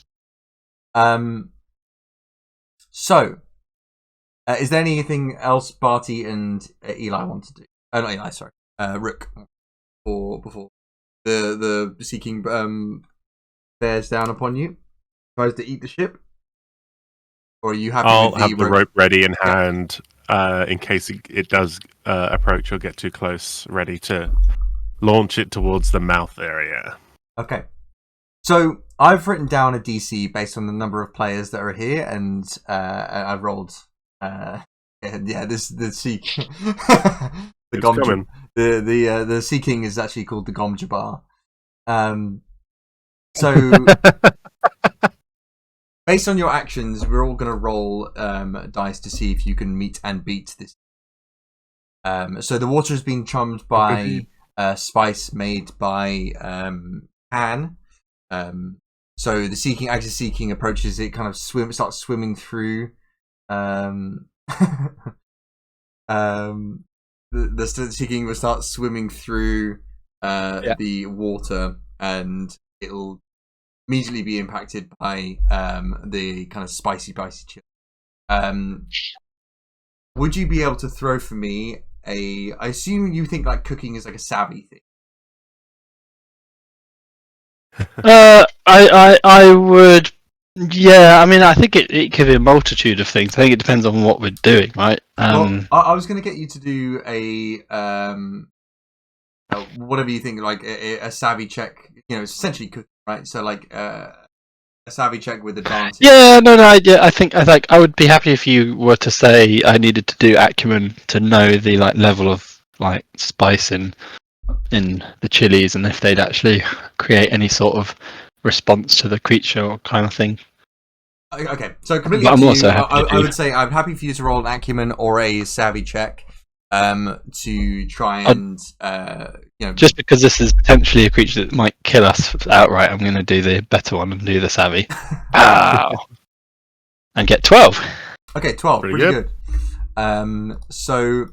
So, is there anything else Barty and Eli want to do? Not Eli, sorry. Rook. Before the Sea King bears down upon you, tries to eat the ship? Or are you happy I'll with have the rope ready in hand in case it does approach or get too close, ready to launch it towards the mouth area. Okay. So I've written down a DC based on the number of players that are here, and I've rolled. The Sea the Sea King is actually called the Gom Jabbar. So based on your actions, we're all going to roll dice to see if you can meet and beat this. So the water has been chummed by spice made by Han. So the Sea King, as the Sea King approaches, it kind of starts swimming through. The Sea King will start swimming through the water, and it'll immediately be impacted by the kind of spicy chili. Would you be able to throw for me I assume you think like cooking is like a savvy thing. I would Yeah, I mean, I think it could be a multitude of things. I think it depends on what we're doing, right? Well, I was going to get you to do whatever you think, like a savvy check. You know, it's essentially cooking, right? So like a savvy check with advantage. Yeah, no, I think I would be happy if you were to say I needed to do acumen to know the like level of like spice in the chilies, and if they'd actually create any sort of response to the creature kind of thing. Okay, so completely But up I'm to also you. happy to I would say I'm happy for you to roll an acumen or a savvy check, to try and you know. Just because this is potentially a creature that might kill us outright, I'm going to do the better one and do the savvy. And get 12. Okay, 12. Pretty Pretty good. So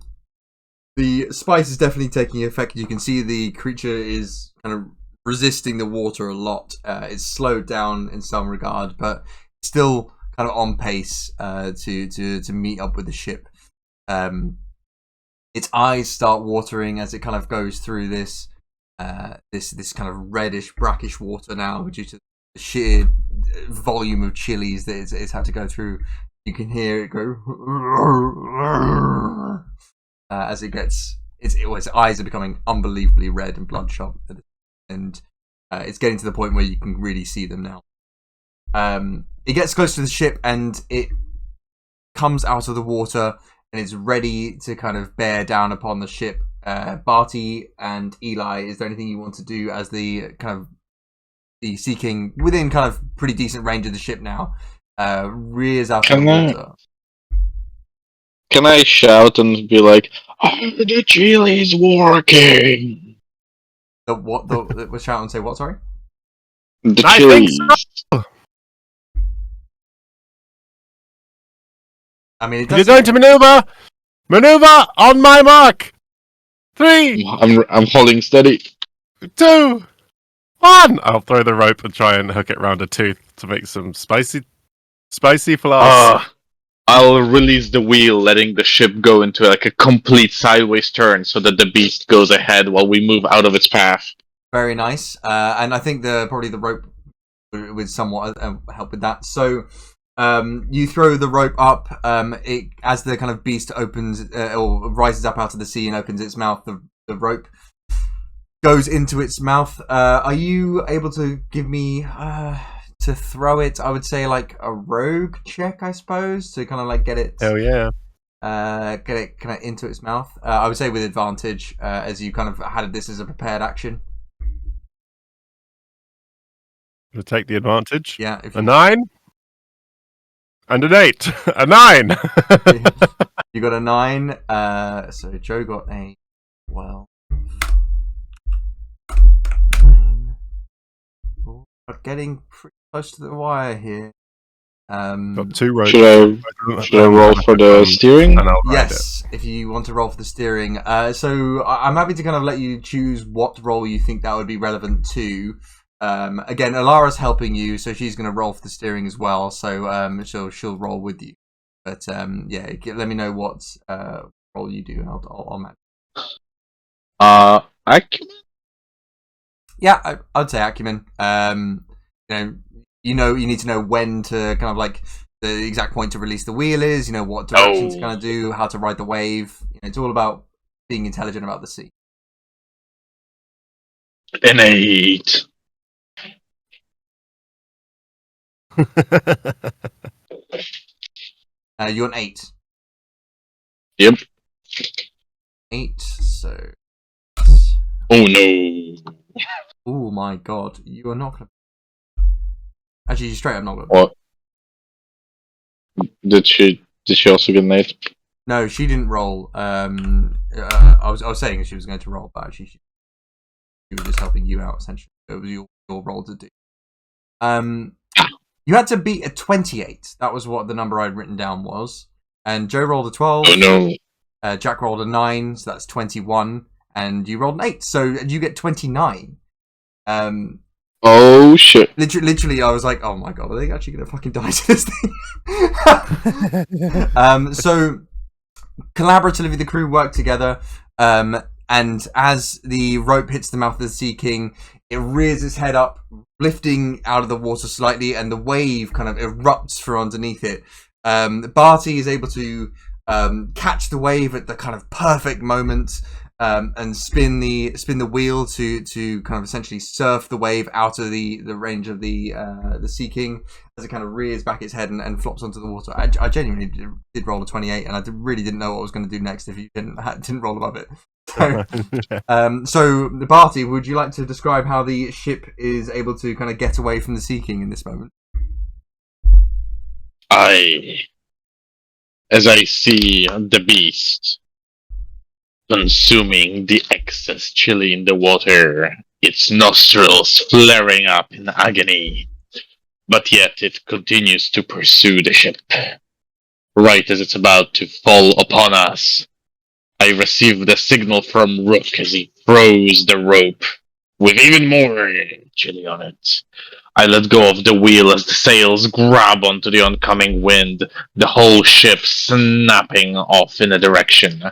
the spice is definitely taking effect. You can see the creature is kind of resisting the water a lot. It's slowed down in some regard, but still kind of on pace to meet up with the ship. Its eyes start watering as it kind of goes through this kind of reddish, brackish water now due to the sheer volume of chilies that it's had to go through. You can hear it go as it gets. Its eyes are becoming unbelievably red and bloodshot, and it's getting to the point where you can really see them now. It gets close to the ship and it comes out of the water and it's ready to kind of bear down upon the ship. Barty and Eli, is there anything you want to do as the kind of the Sea King within kind of pretty decent range of the ship now? Rears out of the water. Can I shout and be like, "Oh, the chili's working"? The shout and say what? Sorry. The I think chili's. so. I mean, You're going to maneuver. Maneuver on my mark. 3, I'm holding steady. 2, 1. I'll throw the rope and try and hook it round a tooth to make some spicy floss. I'll release the wheel, letting the ship go into like a complete sideways turn, so that the beast goes ahead while we move out of its path. Very nice. And I think probably the rope would somewhat help with that. So you throw the rope up. As the kind of beast opens or rises up out of the sea and opens its mouth, the rope goes into its mouth. Are you able to give me to throw it? I would say like a rogue check, I suppose, to kind of like get it. Hell yeah. Get it kind of into its mouth. I would say with advantage, as you kind of had this as a prepared action. We'll take the advantage. Yeah. If A 9 and an 8. A 9. You got a 9. So Joe got a 12. 9. Oh, we're getting pretty close to the wire here. Got 2 ropes. Should I roll for the steering? And I'll ride Yes, if you want to roll for the steering. So I'm happy to kind of let you choose what role you think that would be relevant to. Again, Alara's helping you, so she's going to roll for the steering as well. So she'll roll with you. But yeah, let me know what role you do, and I'll match. Acumen? Yeah, I'd say acumen. You need to know when to kind of like the exact point to release the wheel is. You know what direction to kind of do, how to ride the wave. It's all about being intelligent about the sea. An 8. You're an 8. Yep. 8. So. Oh no. Oh my god, you are not gonna. Actually, you straight up not gonna. What? Did she also get an 8? No, she didn't roll. I was saying she was going to roll, but actually she was just helping you out essentially. It was your role to do. You had to beat a 28. That was what the number I'd written down was. And Joe rolled a 12. Oh no. Jack rolled a 9, so that's 21. And you rolled an 8, so you get 29. Oh shit. Literally, I was like, oh my god, are they actually going to fucking die to this thing? So, collaboratively, the crew work together. And as the rope hits the mouth of the Sea King, it rears its head up, lifting out of the water slightly, and the wave kind of erupts from underneath it. Barty is able to catch the wave at the kind of perfect moment, and spin the wheel to kind of essentially surf the wave out of the range of the Sea King as it kind of rears back its head and flops onto the water. I genuinely did roll a 28, and I really didn't know what I was going to do next if you didn't roll above it. So Barty, would you like to describe how the ship is able to kind of get away from the Sea King in this moment? As I see the beast consuming the excess chili in the water, its nostrils flaring up in agony, but yet it continues to pursue the ship. Right as it's about to fall upon us, I receive the signal from Rook as he throws the rope with even more chili on it. I let go of the wheel as the sails grab onto the oncoming wind, the whole ship snapping off in a direction,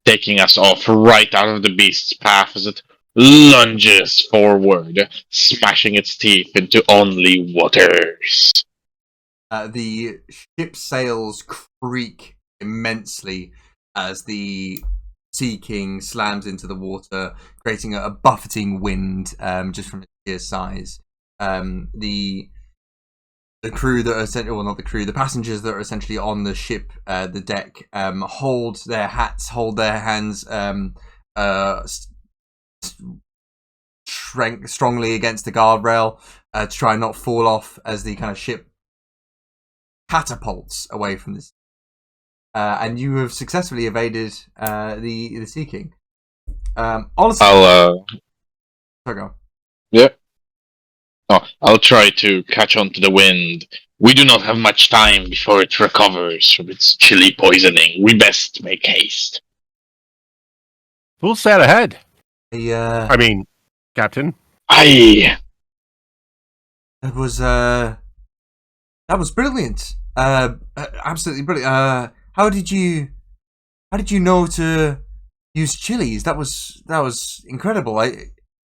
taking us off right out of the beast's path as it lunges forward, smashing its teeth into only waters. The ship's sails creak immensely as the Sea King slams into the water, creating a buffeting wind just from its sheer size. The crew that are the passengers that are essentially on the ship, the deck, hold their hats, hold their hands strongly against the guardrail to try and not fall off as the kind of ship catapults away from this. And you have successfully evaded the Sea King. Honestly, I'll go. Yeah. Oh, I'll try to catch on to the wind. We do not have much time before it recovers from its chili poisoning. We best make haste. Full sail ahead. I mean, Captain. Aye. That was brilliant. Absolutely brilliant. How did you know to use chilies? That was incredible. I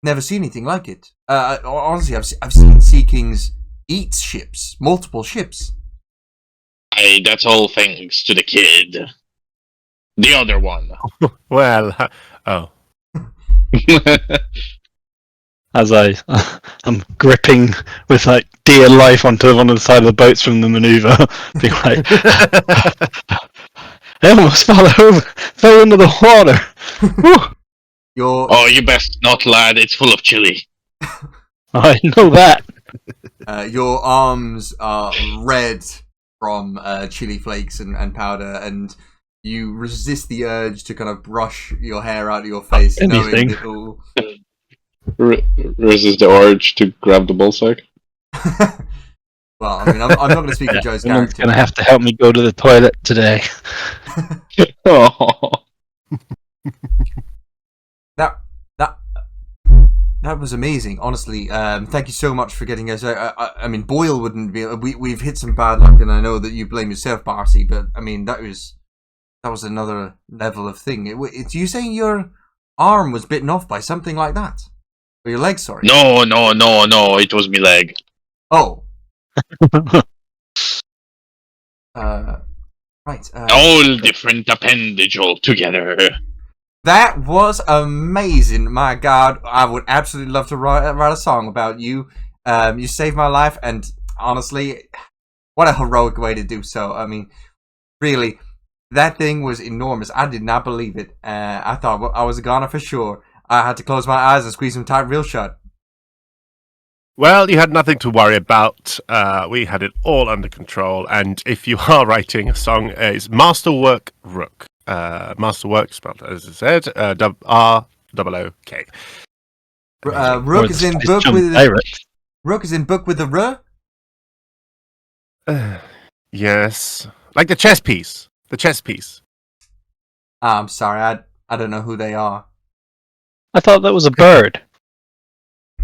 never seen anything like it. Honestly, I've seen Sea Kings eat ships, multiple ships. Aye, that's all thanks to the kid. The other one. Well, oh. As I'm gripping with like dear life onto one of the side of the boats from the maneuver, being like, I almost fell into the water. Oh, you best not, lad. It's full of chili. I know that. Your arms are red from chili flakes and powder, and you resist the urge to kind of brush your hair out of your face, knowing that it'll... Resist the urge to grab the ballsack. Well, I mean, I'm not going to speak for Joe's Someone's character. going to have to help me go to the toilet today. Oh. That was amazing, honestly. Thank you so much for getting us. I mean, Boyle wouldn't be. We've hit some bad luck, and I know that you blame yourself, Barty. But I mean, that was another level of thing. It's you saying your arm was bitten off by something like that, or your leg? Sorry. No. It was me leg. Oh. Right. All different appendage all together. That was amazing. My God, I would absolutely love to write a song about you. You saved my life, and honestly, what a heroic way to do so. I mean, really, that thing was enormous. I did not believe it. I thought I was a goner for sure. I had to close my eyes and squeeze them tight real shut. Well, you had nothing to worry about. We had it all under control. And if you are writing a song, it's Masterwork Rook. Masterwork spelled as I said, R-O-O-K. Rook is in book with Rook is in book with the R. Yes, like the chess piece. The chess piece. I'm sorry, I don't know who they are. I thought that was a bird.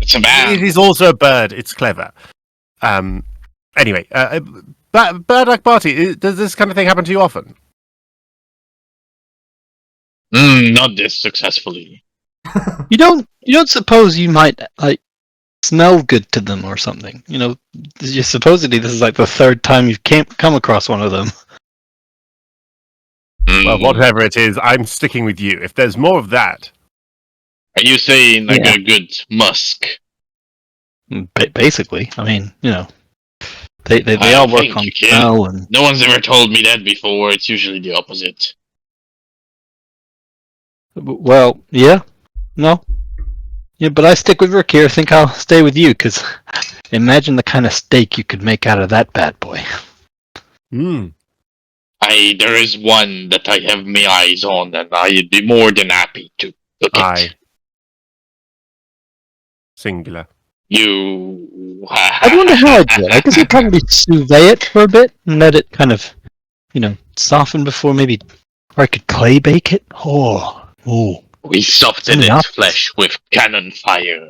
It's a man. It is also a bird. It's clever. Anyway, Bird like Barty, does this kind of thing happen to you often? Not this successfully. You don't suppose you might like smell good to them or something. You know, supposedly this is like the third time you've come across one of them. Well, whatever it is, I'm sticking with you. If there's more of that, Are you saying like Yeah. a good musk? Basically, I mean, you know, they all work Thank on you, kid. smell and No one's ever told me that before. It's usually the opposite. well, yeah, no, yeah, but I stick with Rick here. I think I'll stay with you because imagine the kind of steak you could make out of that bad boy. There is one that I have my eyes on, and I'd be more than happy to cook it. I singular. You. I wonder how I'd do it. I guess I'd probably survey it for a bit and let it kind of, you know, soften before maybe, or I could clay bake it. Oh. We soften Something its else. flesh with cannon fire.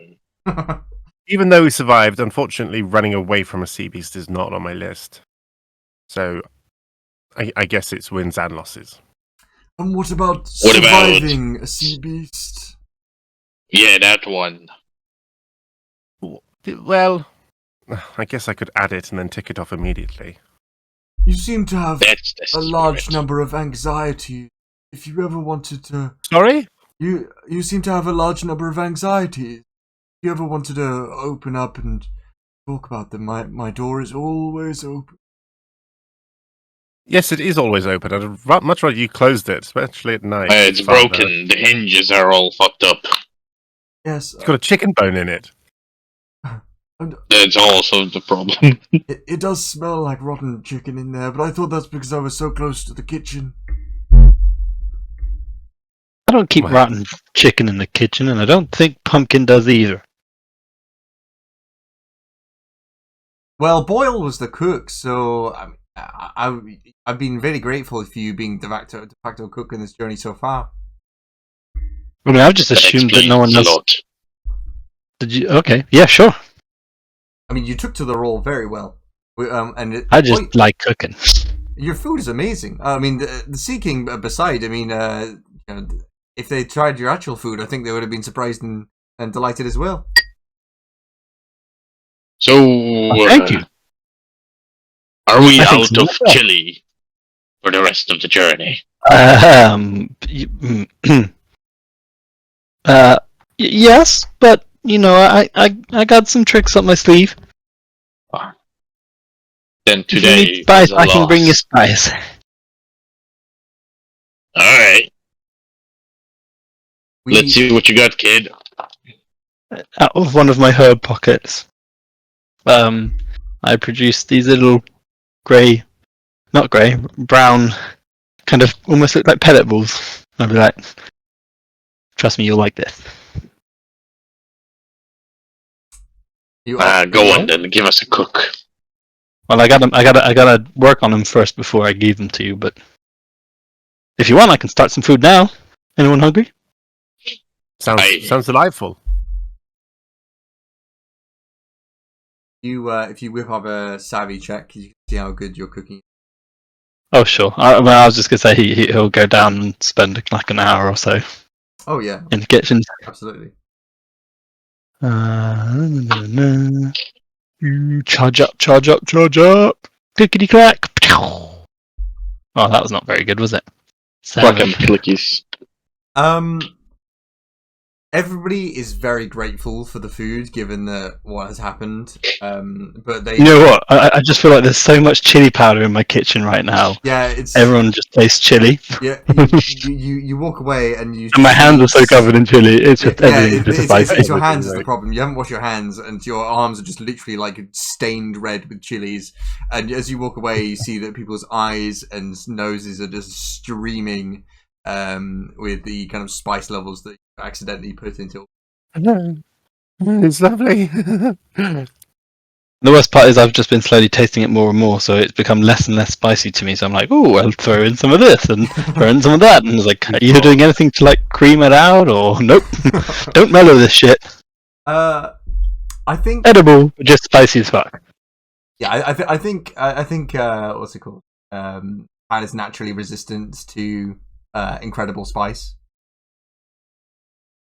Even though we survived, unfortunately, running away from a sea beast is not on my list. So, I guess it's wins and losses. And what about What about- surviving a sea beast? Yeah, that one. Well, I guess I could add it and then tick it off immediately. You seem to have That's the a large spirit. number of anxieties. If you ever wanted to, Sorry? you seem to have a large number of anxieties. If you ever wanted to open up and talk about them, my door is always open. Yes, it is always open. I'd much rather you closed it, especially at night. It's Father. broken. The hinges are all fucked up. Yes, It's got a chicken bone in it. and That's also the problem. it does smell like rotten chicken in there, but I thought that's because I was so close to the kitchen. I don't keep Well. rotten chicken in the kitchen, and I don't think Pumpkin does either. Well, Boyle was the cook, so I've been very grateful for you being de facto cook in this journey so far. I mean, I've just assumed that no one explains a else. lot. Did you? Okay, yeah, sure. I mean, you took to the role very well. I just like cooking. Your food is amazing. I mean, the Sea King beside, I mean, you know, if they tried your actual food, I think they would have been surprised and delighted as well. So, Thank you. Are we I think out so, of yeah. chili for the rest of the journey? Yes, but you know, I got some tricks up my sleeve. Then If you today need spice, is a I can bring you loss. spice. Alright, let's see what you got, kid. Out of one of my herb pockets, I produced these little brown, kind of almost look like pellet balls. I'd be like, trust me, you'll like this. Go on then, give us a cook. Well, I gotta work on them first before I give them to you. But if you want, I can start some food now. Anyone hungry? Sounds delightful. If you whip up a savvy check, you can see how good your cooking is. Oh, sure. I was just gonna say he'll go down and spend like an hour or so Oh yeah, in the kitchen. absolutely. Charge up! Clickety clack! Oh, that was not very good, was it? Fuck 'em, 7. clickies. Everybody is very grateful for the food, given that what has happened. But they, You know what? I just feel like there's so much chili powder in my kitchen right now. yeah, it's Everyone just tastes chili, yeah. You walk away and you. and my hands are so covered in chili. It's just Yeah, everything just like it's your hands is the problem. You haven't washed your hands, and your arms are just literally like stained red with chilies. And as you walk away, you see that people's eyes and noses are just streaming with the kind of spice levels that you accidentally put into. It's lovely. The worst part is I've just been slowly tasting it more and more, so it's become less and less spicy to me. So I'm like, oh, I'll throw in some of this and throw in some of that. And it's like, are you doing anything to like cream it out or nope? Don't mellow this shit. I think Edible, but just spicy as fuck. yeah, I think what's it called? Pan is naturally resistant to incredible spice,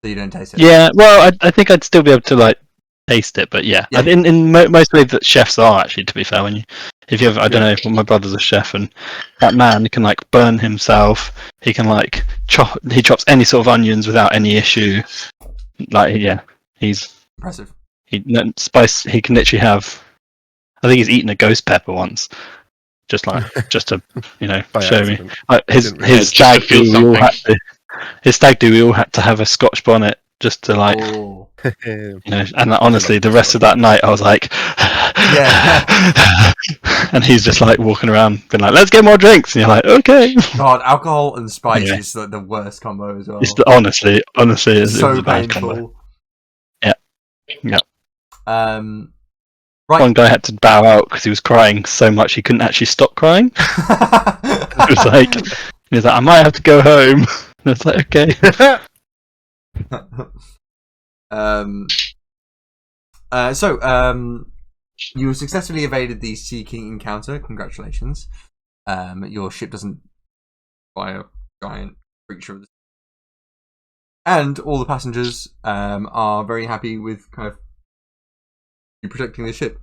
so you don't taste it. Yeah, well, I think I'd still be able to like taste it. But yeah, Yeah. in most ways that chefs are actually. To be fair, if you ever, I don't know, my brother's a chef, and that man can like burn himself. He can like he chops any sort of onions without any issue. Like he's Impressive. spice. He can literally have. I think he's eaten a ghost pepper once, just to By show me. accident. His Just stag to feel do. We all had something. his stag do. We all had to have a Scotch bonnet just to like. Oh. And honestly, the rest of that night, I was like, Yeah. and he's just like walking around, being like, "Let's get more drinks," and you're like, "Okay." God, alcohol and spice Anyway. is like the worst combo as well. It's honestly, it was so a bad combo. painful. Yeah. Right. One guy had to bow out because he was crying so much he couldn't actually stop crying. He was like, "I might have to go home." And it's like, okay. You successfully evaded the Sea King encounter. Congratulations. Your ship doesn't fire a giant creature of the sea. And all the passengers are very happy with kind of you protecting the ship.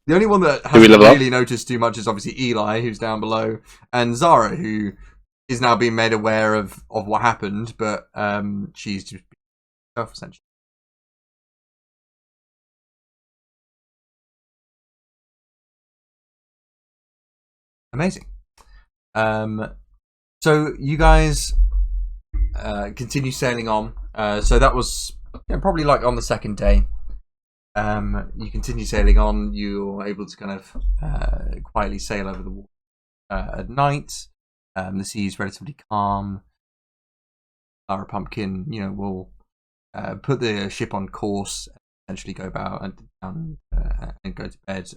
The only one that hasn't really noticed too much is obviously Eli, who's down below, and Zara, who is now being made aware of what happened, but she's just herself essentially. Amazing. So you guys continue sailing on. So that was probably like on the second day. You continue sailing on. You're able to kind of quietly sail over the water at night. The sea is relatively calm. Lara Pumpkin, will put the ship on course, essentially go about and go to bed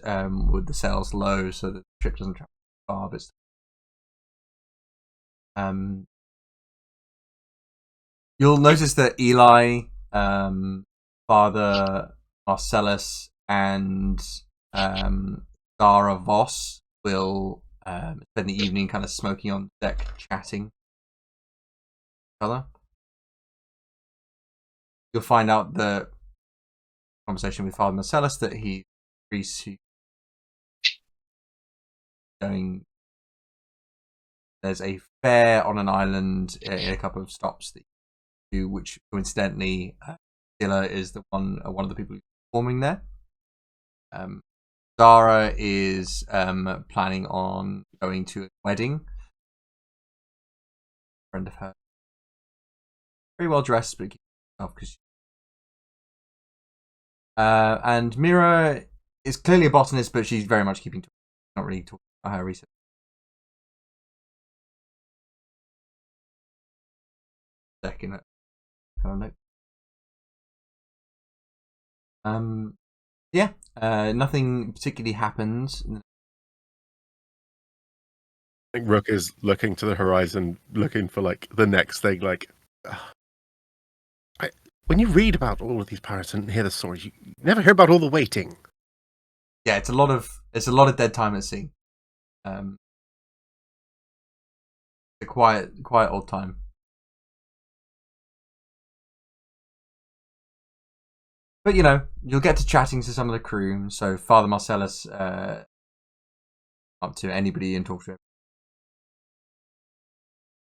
with the sails low, so that the ship doesn't travel far. But you'll notice that Eli, Father Marcellus, and Zara Voss will spend the evening kind of smoking on deck, chatting with each other. You'll find out the conversation with Father Marcellus that he's a priest who going. There's a fair on an island in a couple of stops that you do, which coincidentally, Zilla is one of the people who's performing there. Zara is planning on going to a wedding. A friend of hers, very well dressed, but because. And Mira is clearly a botanist, but she's very much keeping to not really talking about her research. Second, kind of note. Nothing particularly happens. I think Rook is looking to the horizon, looking for like the next thing. Like, when you read about all of these pirates and hear the stories, you never hear about all the waiting. Yeah, it's a lot of dead time at sea. A quiet old time. But you'll get to chatting to some of the crew. So Father Marcellus up to anybody and talk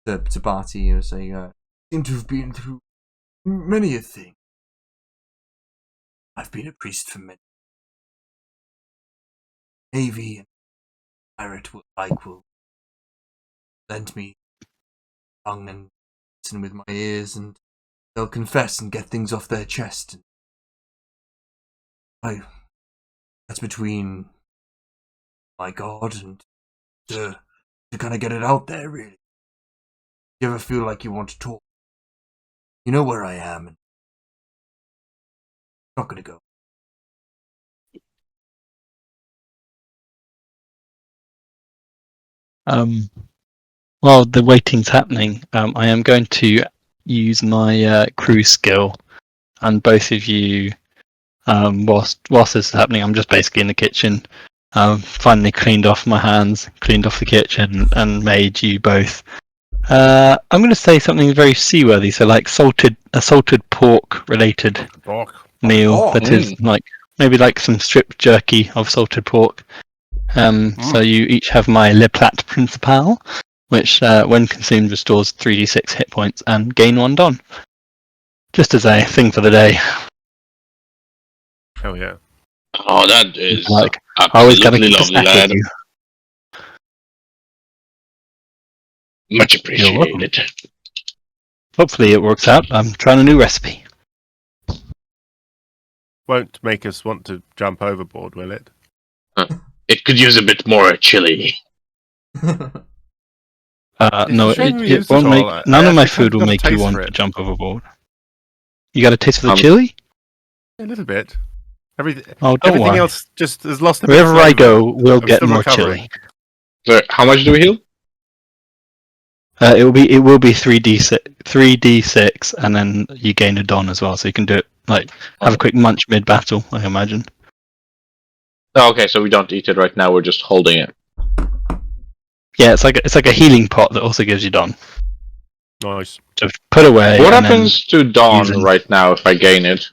to Barty and say, seem to have been through many a thing. I've been a priest for many. Navy and pirate will lend me tongue and listen with my ears, and they'll confess and get things off their chest. That's between my God and to kind of get it out there, really. If you ever feel like you want to talk, you know where I am, and I'm not going to go. While the waiting's happening, I am going to use my crew skill, and both of you, whilst this is happening, I'm just basically in the kitchen. Finally cleaned off my hands, cleaned off the kitchen, and made you both. I'm going to say something very seaworthy, so like salted pork related. Pork. meal Oh, that is like maybe like some strip jerky of salted pork. So you each have my Le Plat Principal, which when consumed restores 3d6 hit points and gain 1 don. Just as a thing for the day. Hell yeah. Oh, that is Like, I always gotta absolutely keep a lovely, snack lad. with you. Much You're welcome. appreciated. Hopefully it works out. I'm trying a new recipe. Won't make us want to jump overboard, will it? It could use a bit more chili. It's No, a shame we it used it won't make. all. None I of my actually food will got a make you taste want for to it. jump overboard. You got a taste for the Um, chili? A little bit. Everything Don't everything worry. else just has lost a bit of Wherever I flavour. go, we'll I'm get still more recovering. chili. So, how much do we heal? It will be 3d6, and then you gain a don as well, so you can do it like have a quick munch mid battle. I imagine. Oh, okay, so we don't eat it right now. We're just holding it. Yeah, it's like a healing pot that also gives you don. Nice. So put away. What and happens to use Dawn it. right now if I gain it?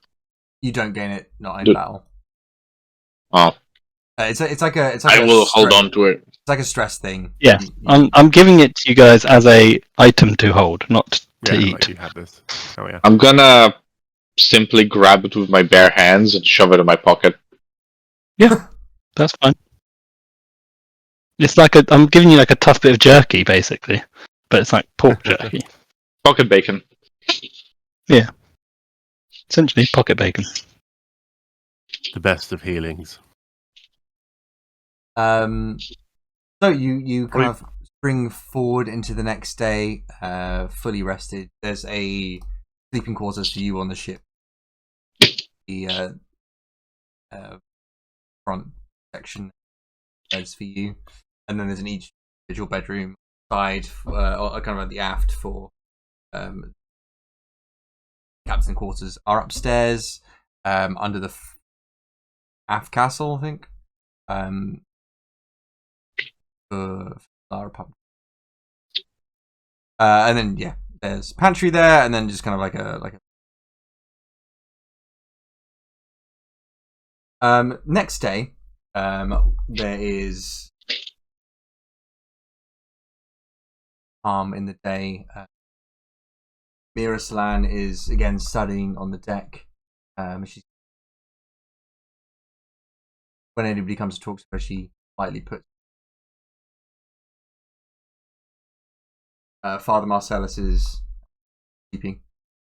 You don't gain it, not in Do- battle. Oh, It's like a I will hold on to it. It's like a stress thing. Yeah, I'm giving it to you guys as a item to hold, not to Yeah, eat. like you had this. Oh yeah. I'm gonna simply grab it with my bare hands and shove it in my pocket. That's fine. It's like I'm giving you like a tough bit of jerky, basically, but it's like pork jerky. Pocket bacon. Essentially, pocket bacon. The best of healings. So you kind of spring forward into the next day, fully rested. There's a sleeping quarters for you on the ship. The front section is for you, and then there's an each individual bedroom side, or kind of at the aft for captain quarters are upstairs, under the aft castle, I think. For Lara Pub. And then yeah, there's pantry there, and then just kind of like a. Next day, there is in the day. Mirasalan is again studying on the deck. She's when anybody comes to talk to her, she lightly puts. Father Marcellus is sleeping.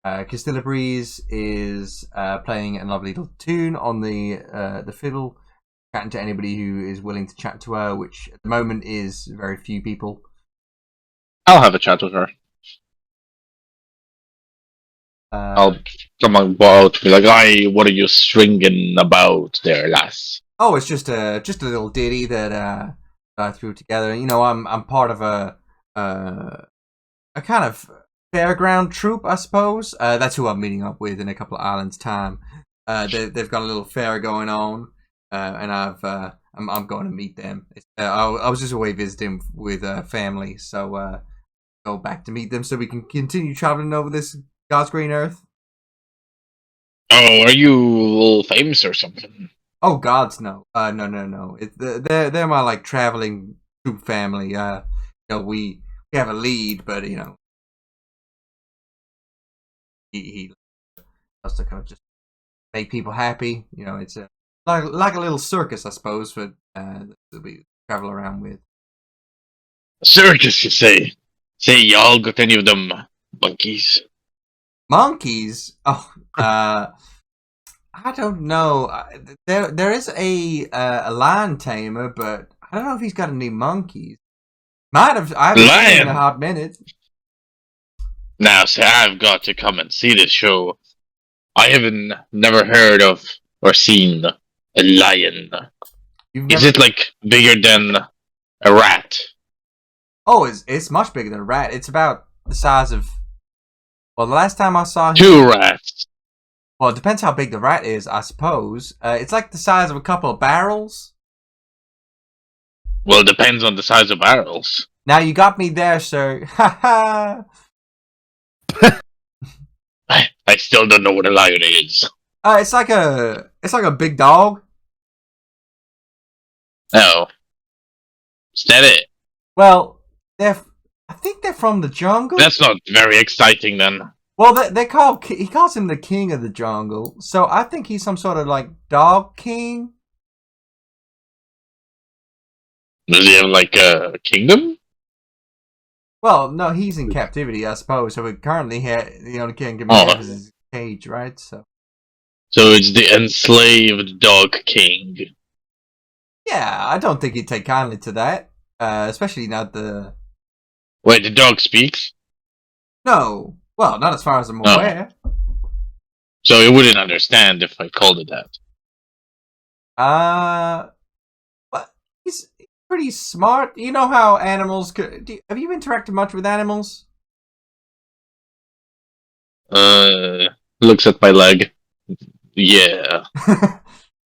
Castilla Breeze is playing a lovely little tune on the fiddle, chatting to anybody who is willing to chat to her, which at the moment is very few people. I'll have a chat with her. I'll come on board to be like, "Aye, what are you stringing about there, lass?" Oh, it's just a little ditty that I threw together. You know, I'm part of a kind of fairground troupe, I suppose. That's who I'm meeting up with in a couple of islands' time. They've got a little fair going on, and I'm going to meet them. I was just away visiting with family, so go back to meet them so we can continue traveling over this God's green earth. Oh, are you famous or something? Oh gods, no. No. They're my like traveling troupe family. You know, we have a lead, but you know, he has to kind of just make people happy. You know, it's like a little circus, I suppose, for that we travel around with. Circus, you say? Say, y'all got any of them monkeys? Monkeys? Oh, I don't know. There is a lion tamer, but I don't know if he's got any monkeys. Might have. I haven't seen him in a hot minute. Now, say, I've got to come and see this show. I haven't never heard of or seen a lion. Is it like bigger than a rat? Oh, it's much bigger than a rat. It's about the size of. Well, the last time I saw him. 2 rats. Well, it depends how big the rat is, I suppose. It's like the size of a couple of barrels. Well, depends on the size of barrels. Now you got me there, sir. Ha ha. I still don't know what a lion is. It's like a big dog. Oh. Is that it? Well, I think they're from the jungle. That's not very exciting then. Well, he calls him the king of the jungle, so I think he's some sort of like dog king. Does he have like a kingdom? Well, no, he's in captivity, I suppose. So currently, the only king can have is his cage, right? So it's the enslaved dog king. yeah, I don't think he'd take kindly to that, especially not the. Wait, the dog speaks? No, well, not as far as I'm Oh. aware. So he wouldn't understand if I called it that. But he's pretty smart. You know how animals could. Have you interacted much with animals? Looks at my leg. Yeah.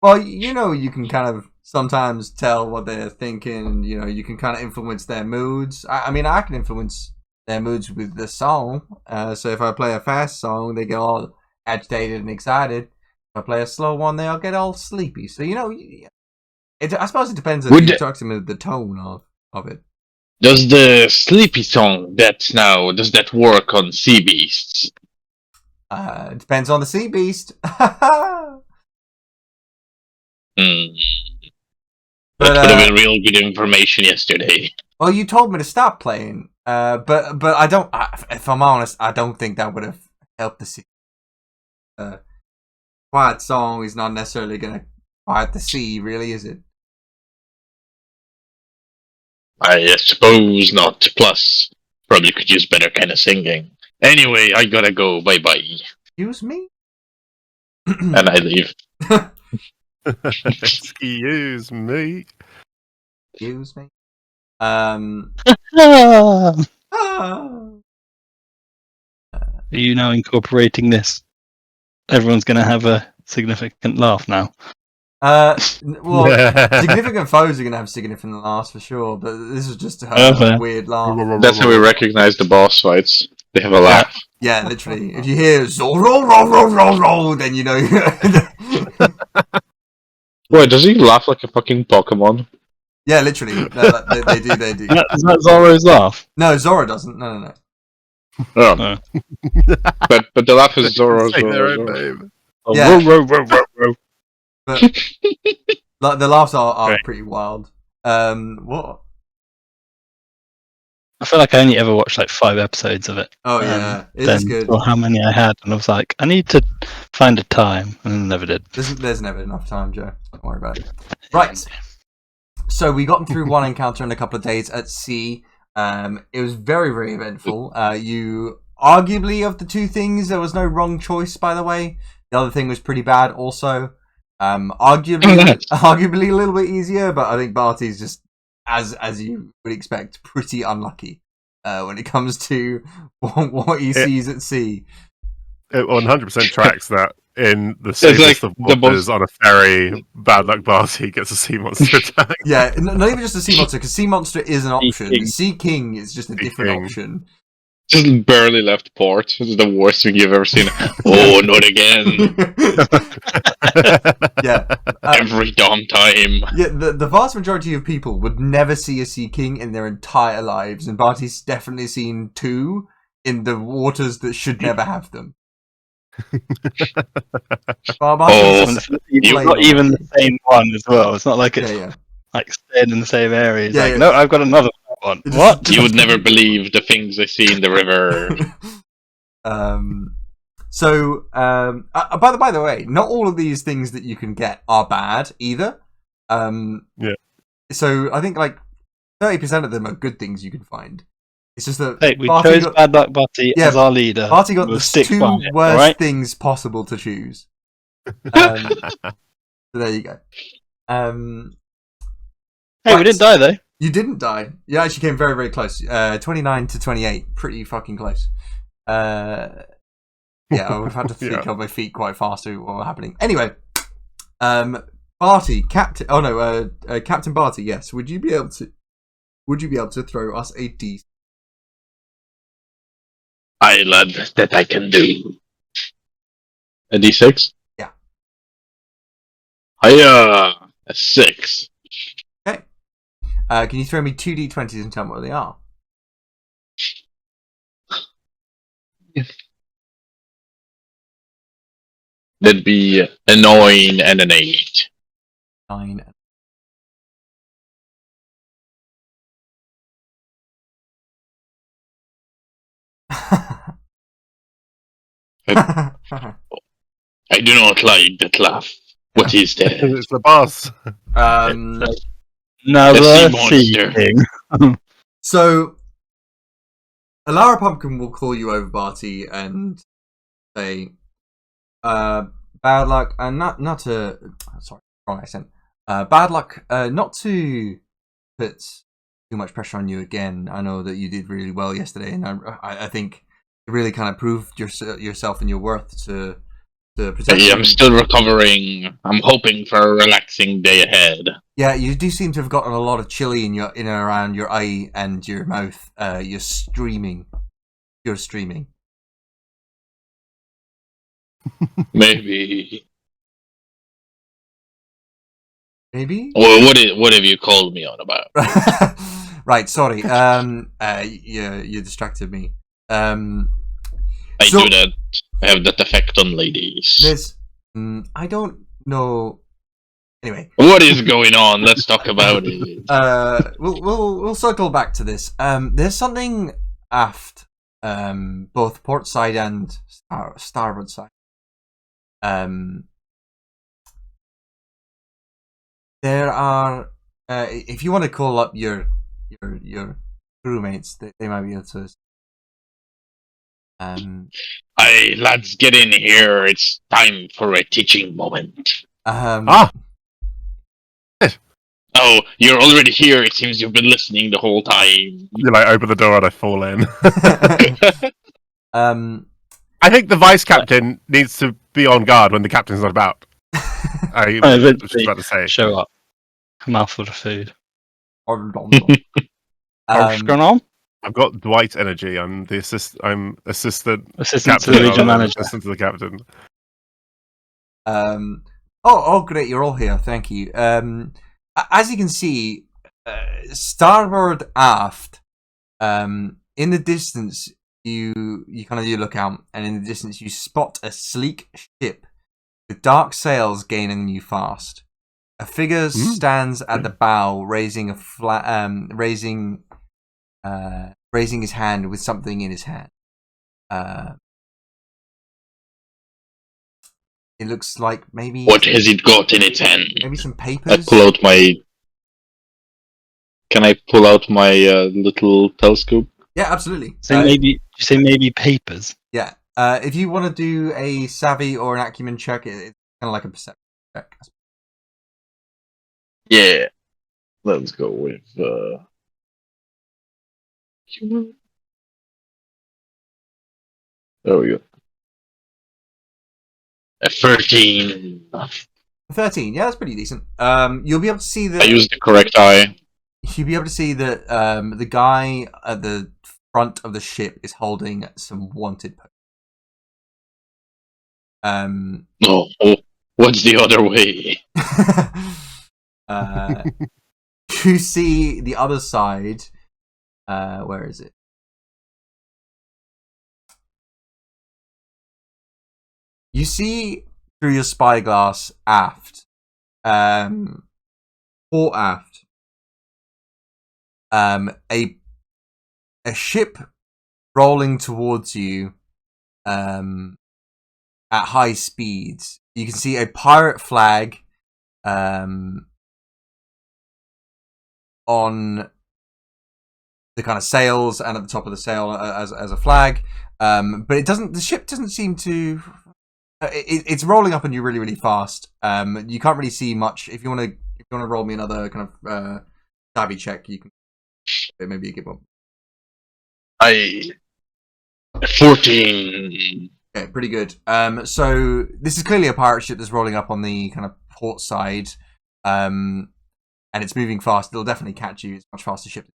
Well, you know, you can kind of sometimes tell what they're thinking. You know, you can kind of influence their moods. I mean, I can influence their moods with the song. So if I play a fast song, they get all agitated and excited. If I play a slow one, they'll get all sleepy. So, you know, I suppose it depends on Would you talk to them, the tone of it. Does the sleepy song does that work on sea beasts? It depends on the sea beast. Hmm. But, That would have been real good information yesterday. well, you told me to stop playing. But I don't. If I'm honest, I don't think that would have helped the sea. Quiet song is not necessarily going to quiet the sea, really, is it? I suppose not. Plus, probably could use better kind of singing. Anyway, I gotta go. Bye bye. Excuse me. And I leave. Excuse me. Excuse me. Ah, Ah. are you now incorporating this? Everyone's going to have a significant laugh now. Well, significant foes are going to have significant laughs for sure, but this is just a Okay. weird laugh. That's how we recognize the boss fights. They have a laugh. Yeah, literally. If you hear Zoro, roll, then you know. Wait, does he laugh like a fucking Pokemon? Yeah, literally. They do. Is that Zoro's laugh? No, Zoro doesn't. No. Oh. but the laugh is Zoro. Say their Zoro. own name. Oh, Yeah. row, row, row, row, row. But the laughs are Right. pretty wild. What? I feel like I only ever watched like 5 episodes of it. Oh yeah, it Then is good. saw how many I had, and I was like, I need to find a time, and I never did. There's never enough time, Joe. Don't worry about it. Right. So we got through one encounter in a couple of days at sea. It was very, very eventful. You arguably of the two things, there was no wrong choice. By the way, the other thing was pretty bad. Also, arguably a little bit easier, but I think Barty's just as you would expect, pretty unlucky when it comes to what he sees at sea. It 100% tracks that in the like safest of the waters on a ferry, bad luck Barty gets a sea monster attack. Yeah, not even just a sea monster, because sea monster is an option. King. Sea king is just a Sea different king. option. Just barely left port. This is the worst thing you've ever seen. Oh, not again. Yeah. Every damn time. Yeah, the vast majority of people would never see a sea king in their entire lives, and Barty's definitely seen 2 in the waters that should never have them. Oh, It's not even the same one as well. It's not like it's yeah. like staying in the same area. It's Yeah, like, yeah. no, I've got another one. It just- What? You would never believe the things I see in the river. By the way, not all of these things that you can get are bad either. Yeah. So I think like 30% of them are good things you can find. It's just that Hey, we Barty chose got, Bad Luck Barty Yeah, as our leader. Barty got We'll the stick 2 by it, worst alright? things possible to choose. So there you go. Hey, we didn't die though. You didn't die. You actually came very, very close. 29 to 28. Pretty fucking close. Yeah, I would have had to think Yeah. on my feet quite fast to what was happening. Anyway, Barty, Captain. Oh no, Captain Barty. Yes, would you be able to throw us a D? Aye, lad, that I can do. A D6? Yeah. A 6. Okay. Can you throw me 2d20s and tell me what they are? That'd be a 9 and an 8. 9. I do not like that laugh. What is that? It's the boss. Another sea monster. thing. So, Alara Pumpkin will call you over, Barty, and say, bad luck, and not to, sorry, wrong accent. Bad luck, not to put too much pressure on you again. I know that you did really well yesterday, and I think it really kind of proved yourself and your worth to protect I'm still recovering. I'm hoping for a relaxing day ahead. Yeah, you do seem to have gotten a lot of chili in and around your eye and your mouth. You're streaming. Maybe. Maybe? Well, what have you called me on about? Right, sorry. You distracted me. I do that. I have that effect on ladies. There's, I don't know. Anyway, what is going on? Let's talk about it. We'll circle back to this. There's something aft, both port side and starboard side. There are. If you want to call up your crewmates, they might be able to. Hey, lads, get in here. It's time for a teaching moment. Oh, you're already here. It seems you've been listening the whole time. You like open the door and I fall in. I think the vice captain needs to be on guard when the captain's not about. I was just about to say. Show up. A mouthful of food. What's going on? I've got Dwight energy. I'm assistant Assistant to the regional manager. Assistant to the captain. Oh, great! You're all here. Thank you. As you can see, starboard aft. In the distance, you look out, and in the distance, you spot a sleek ship with dark sails gaining you fast. A figure stands at the bow, raising his hand with something in his hand. It looks like maybe. What has it got in its hand? Maybe some papers. Can I pull out my little telescope? Yeah, absolutely. You say maybe papers. Yeah. If you want to do a savvy or an acumen check, it's kind of like a perception check. Yeah. Let's go with human. There we go. A 13. 13, yeah, that's pretty decent. You'll be able to see that. I used the correct eye. You'll be able to see that the guy at the front of the ship is holding some wanted posters. What's the other way? You see the other side. Where is it? You see through your spyglass aft, port aft, a ship rolling towards you, at high speeds. You can see a pirate flag, on the kind of sails and at the top of the sail as a flag, but the ship doesn't seem to. It's rolling up on you really, really fast. You can't really see much. If you want to roll me another kind of savvy check, you can. Maybe you give up. 14. Okay, pretty good. So this is clearly a pirate ship that's rolling up on the kind of port side, and it's moving fast. It'll definitely catch you. It's a much faster ship.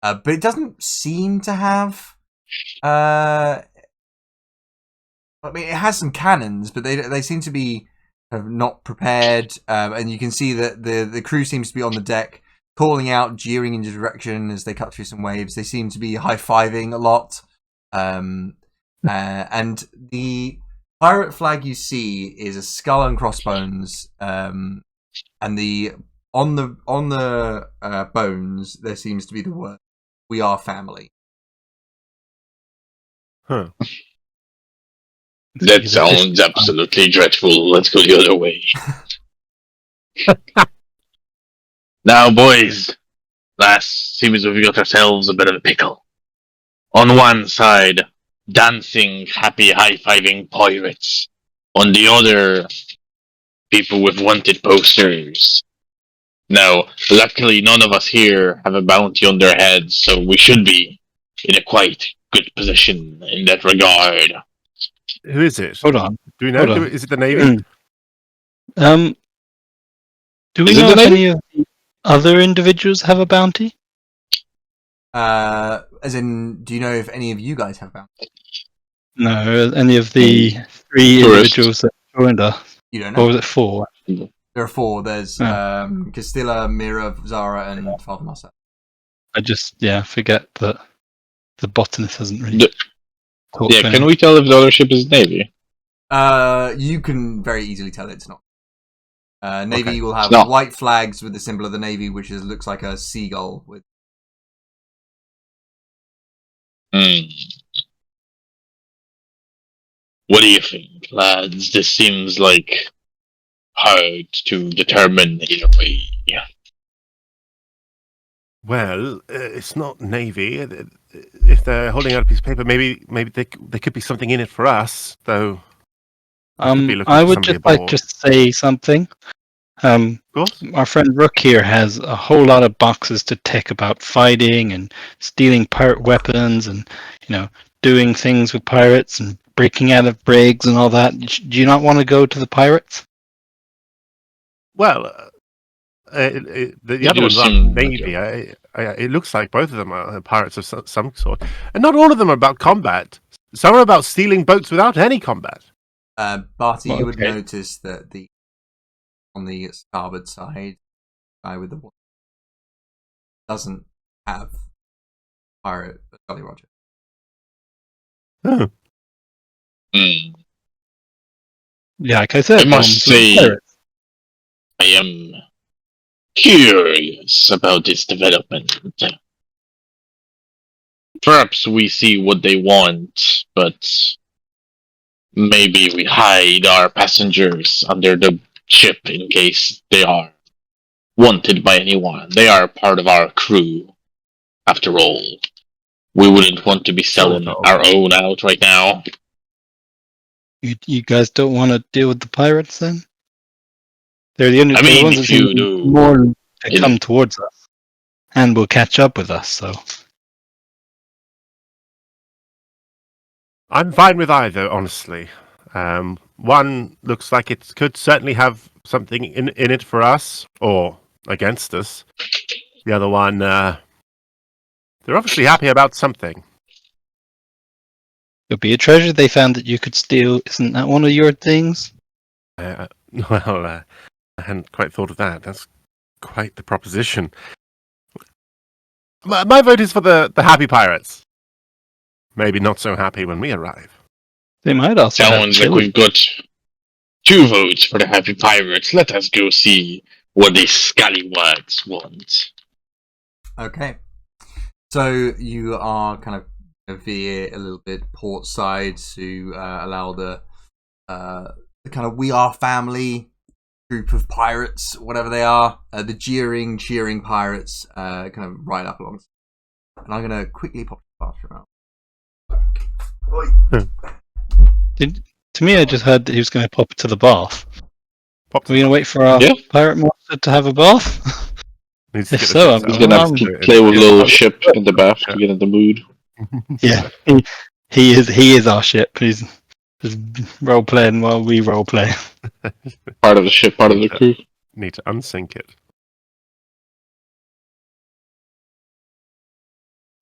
But it doesn't seem to have. I mean, it has some cannons, but they seem to be not prepared, and you can see that the crew seems to be on the deck, calling out, jeering in your direction as they cut through some waves. They seem to be high-fiving a lot, and the pirate flag you see is a skull and crossbones, and on the bones there seems to be the word "We are family." Huh. That sounds absolutely dreadful. Let's go the other way. Now, boys, seems we've got ourselves a bit of a pickle. On one side, dancing, happy, high-fiving pirates. On the other, people with wanted posters. Now, luckily, none of us here have a bounty on their heads, so we should be in a quite good position in that regard. Who is it? Hold on. Do we know? Hold on. Is it the Navy? Do we Is it know the if Navy? any of the other individuals have a bounty? As in, do you know if any of you guys have bounty? No, any of the 3 Tourists. individuals that joined us. You don't Or know. was it 4? There are 4. There's Castilla, Mira, Zara, and Father Massa. I just forget that the botanist hasn't really talked Yeah, to can him. we tell if the other ship is Navy? You can very easily tell it's not. Navy Okay. will have It's not. white flags with the symbol of the Navy, which looks like a seagull with. What do you think, lads? This seems like hard to determine in a way. Well, it's not Navy. If they're holding out a piece of paper, maybe there could be something in it for us, though. could be looking I for would somebody just like aboard. to say something. Of course. Our friend Rook here has a whole lot of boxes to tick about fighting and stealing pirate weapons and, doing things with pirates and breaking out of brigs and all that. Do you not want to go to the pirates? Well, the They other do ones aren't seem like Navy. It looks like both of them are pirates of some sort. And not all of them are about combat. Some are about stealing boats without any combat. Barty, you would Okay. notice that on the starboard side, guy with the water doesn't have pirate Jolly Roger. Oh. Yeah, like I said, I must to the say- pirates. I am curious about this development. Perhaps we see what they want, but maybe we hide our passengers under the ship in case they are wanted by anyone. They are part of our crew, after all. We wouldn't want to be selling Sort of. our own out right now. You guys don't want to deal with the pirates then? They're the only I they're the mean, ones if that seem you do- more to you come know. towards us and will catch up with us. So I'm fine with either, honestly. One looks like it could certainly have something in it for us, or against us. The other one, they're obviously happy about something. it'll be a treasure they found that you could steal. Isn't that one of your things? I hadn't quite thought of that. That's quite the proposition. My vote is for the happy pirates. Maybe not so happy when we arrive. They might also have Sounds like chili. we've got 2 votes for the Happy Pirates. Let us go see what these scallywags want. Okay, so you are kind of veer a little bit port side to allow the kind of We Are Family group of pirates, whatever they are, the jeering, cheering pirates, kind of right up along. And I'm gonna quickly pop the bathroom out. To me, I just heard that he was going to pop to the bath. Pop Are we going to wait for our Yeah. pirate master to have a bath? Needs to If get the so, ships I'm out. He's gonna Um, have to play with a little ship in the bath to get in the mood. Yeah, he is our ship. He's role playing while we role play. Part of the ship, part of the crew. Need to unsink it.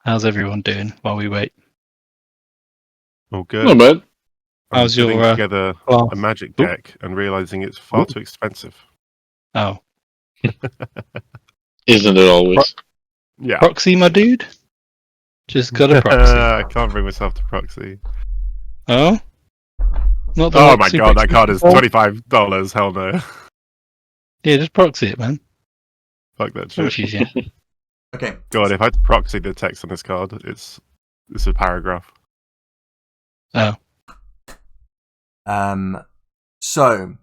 How's everyone doing while we wait? Oh, good. Not bad. I'm How's putting your together class? a magic Ooh. deck and realizing it's far Ooh. too expensive. Oh, Isn't it always? Yeah. proxy, my dude. Just got a proxy. I can't bring myself to proxy. Oh, not the Oh like, my super god, that card is expensive one? $25. Hell no. Yeah, just proxy it, man. Fuck that So much shit. easier. Okay. God, if I had to proxy the text on this card, it's a paragraph. Oh, So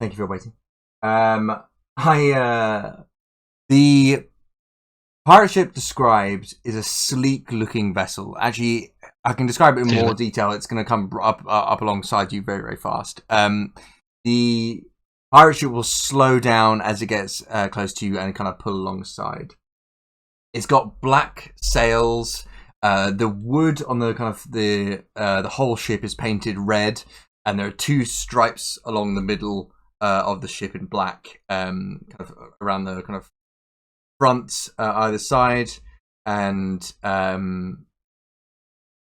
thank you for waiting. The pirate ship described is a sleek-looking vessel. Actually, I can describe it in more detail. It's going to come up alongside you very, very fast. The pirate ship will slow down as it gets close to you and kind of pull alongside. It's got black sails. The wood on the kind of the whole ship is painted red, and there are two stripes along the middle of the ship in black, kind of around the kind of front either side, and kind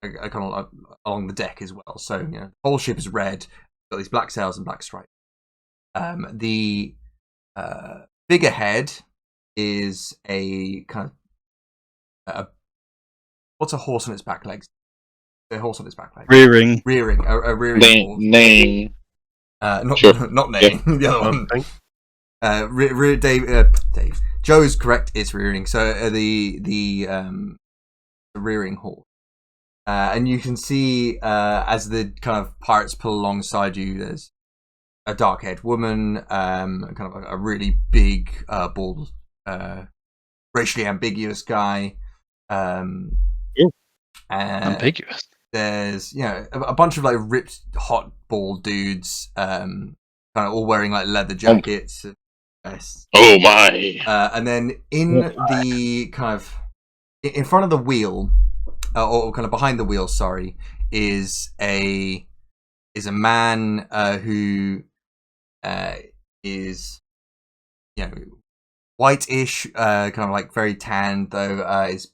of along the deck as well. So the whole ship is red. Got these black sails and black stripes. The figurehead is a kind of what's a horse on its back legs? A horse on its back legs. rearing. Rearing. A rearing horse. Name. Not Sure. not name. The other one. Dave. Joe is correct. It's rearing. So the rearing horse, and you can see as the kind of pirates pull alongside you, there's a dark-haired woman, kind of a really big, bald, racially ambiguous guy, and Ambiguous. there's a bunch of like ripped, hot, bald dudes, kind of all wearing like leather jackets and vests. Oh my! And then in the kind of in front of the wheel, or kind of behind the wheel, sorry, is a man who is whitish, kind of like very tanned though, is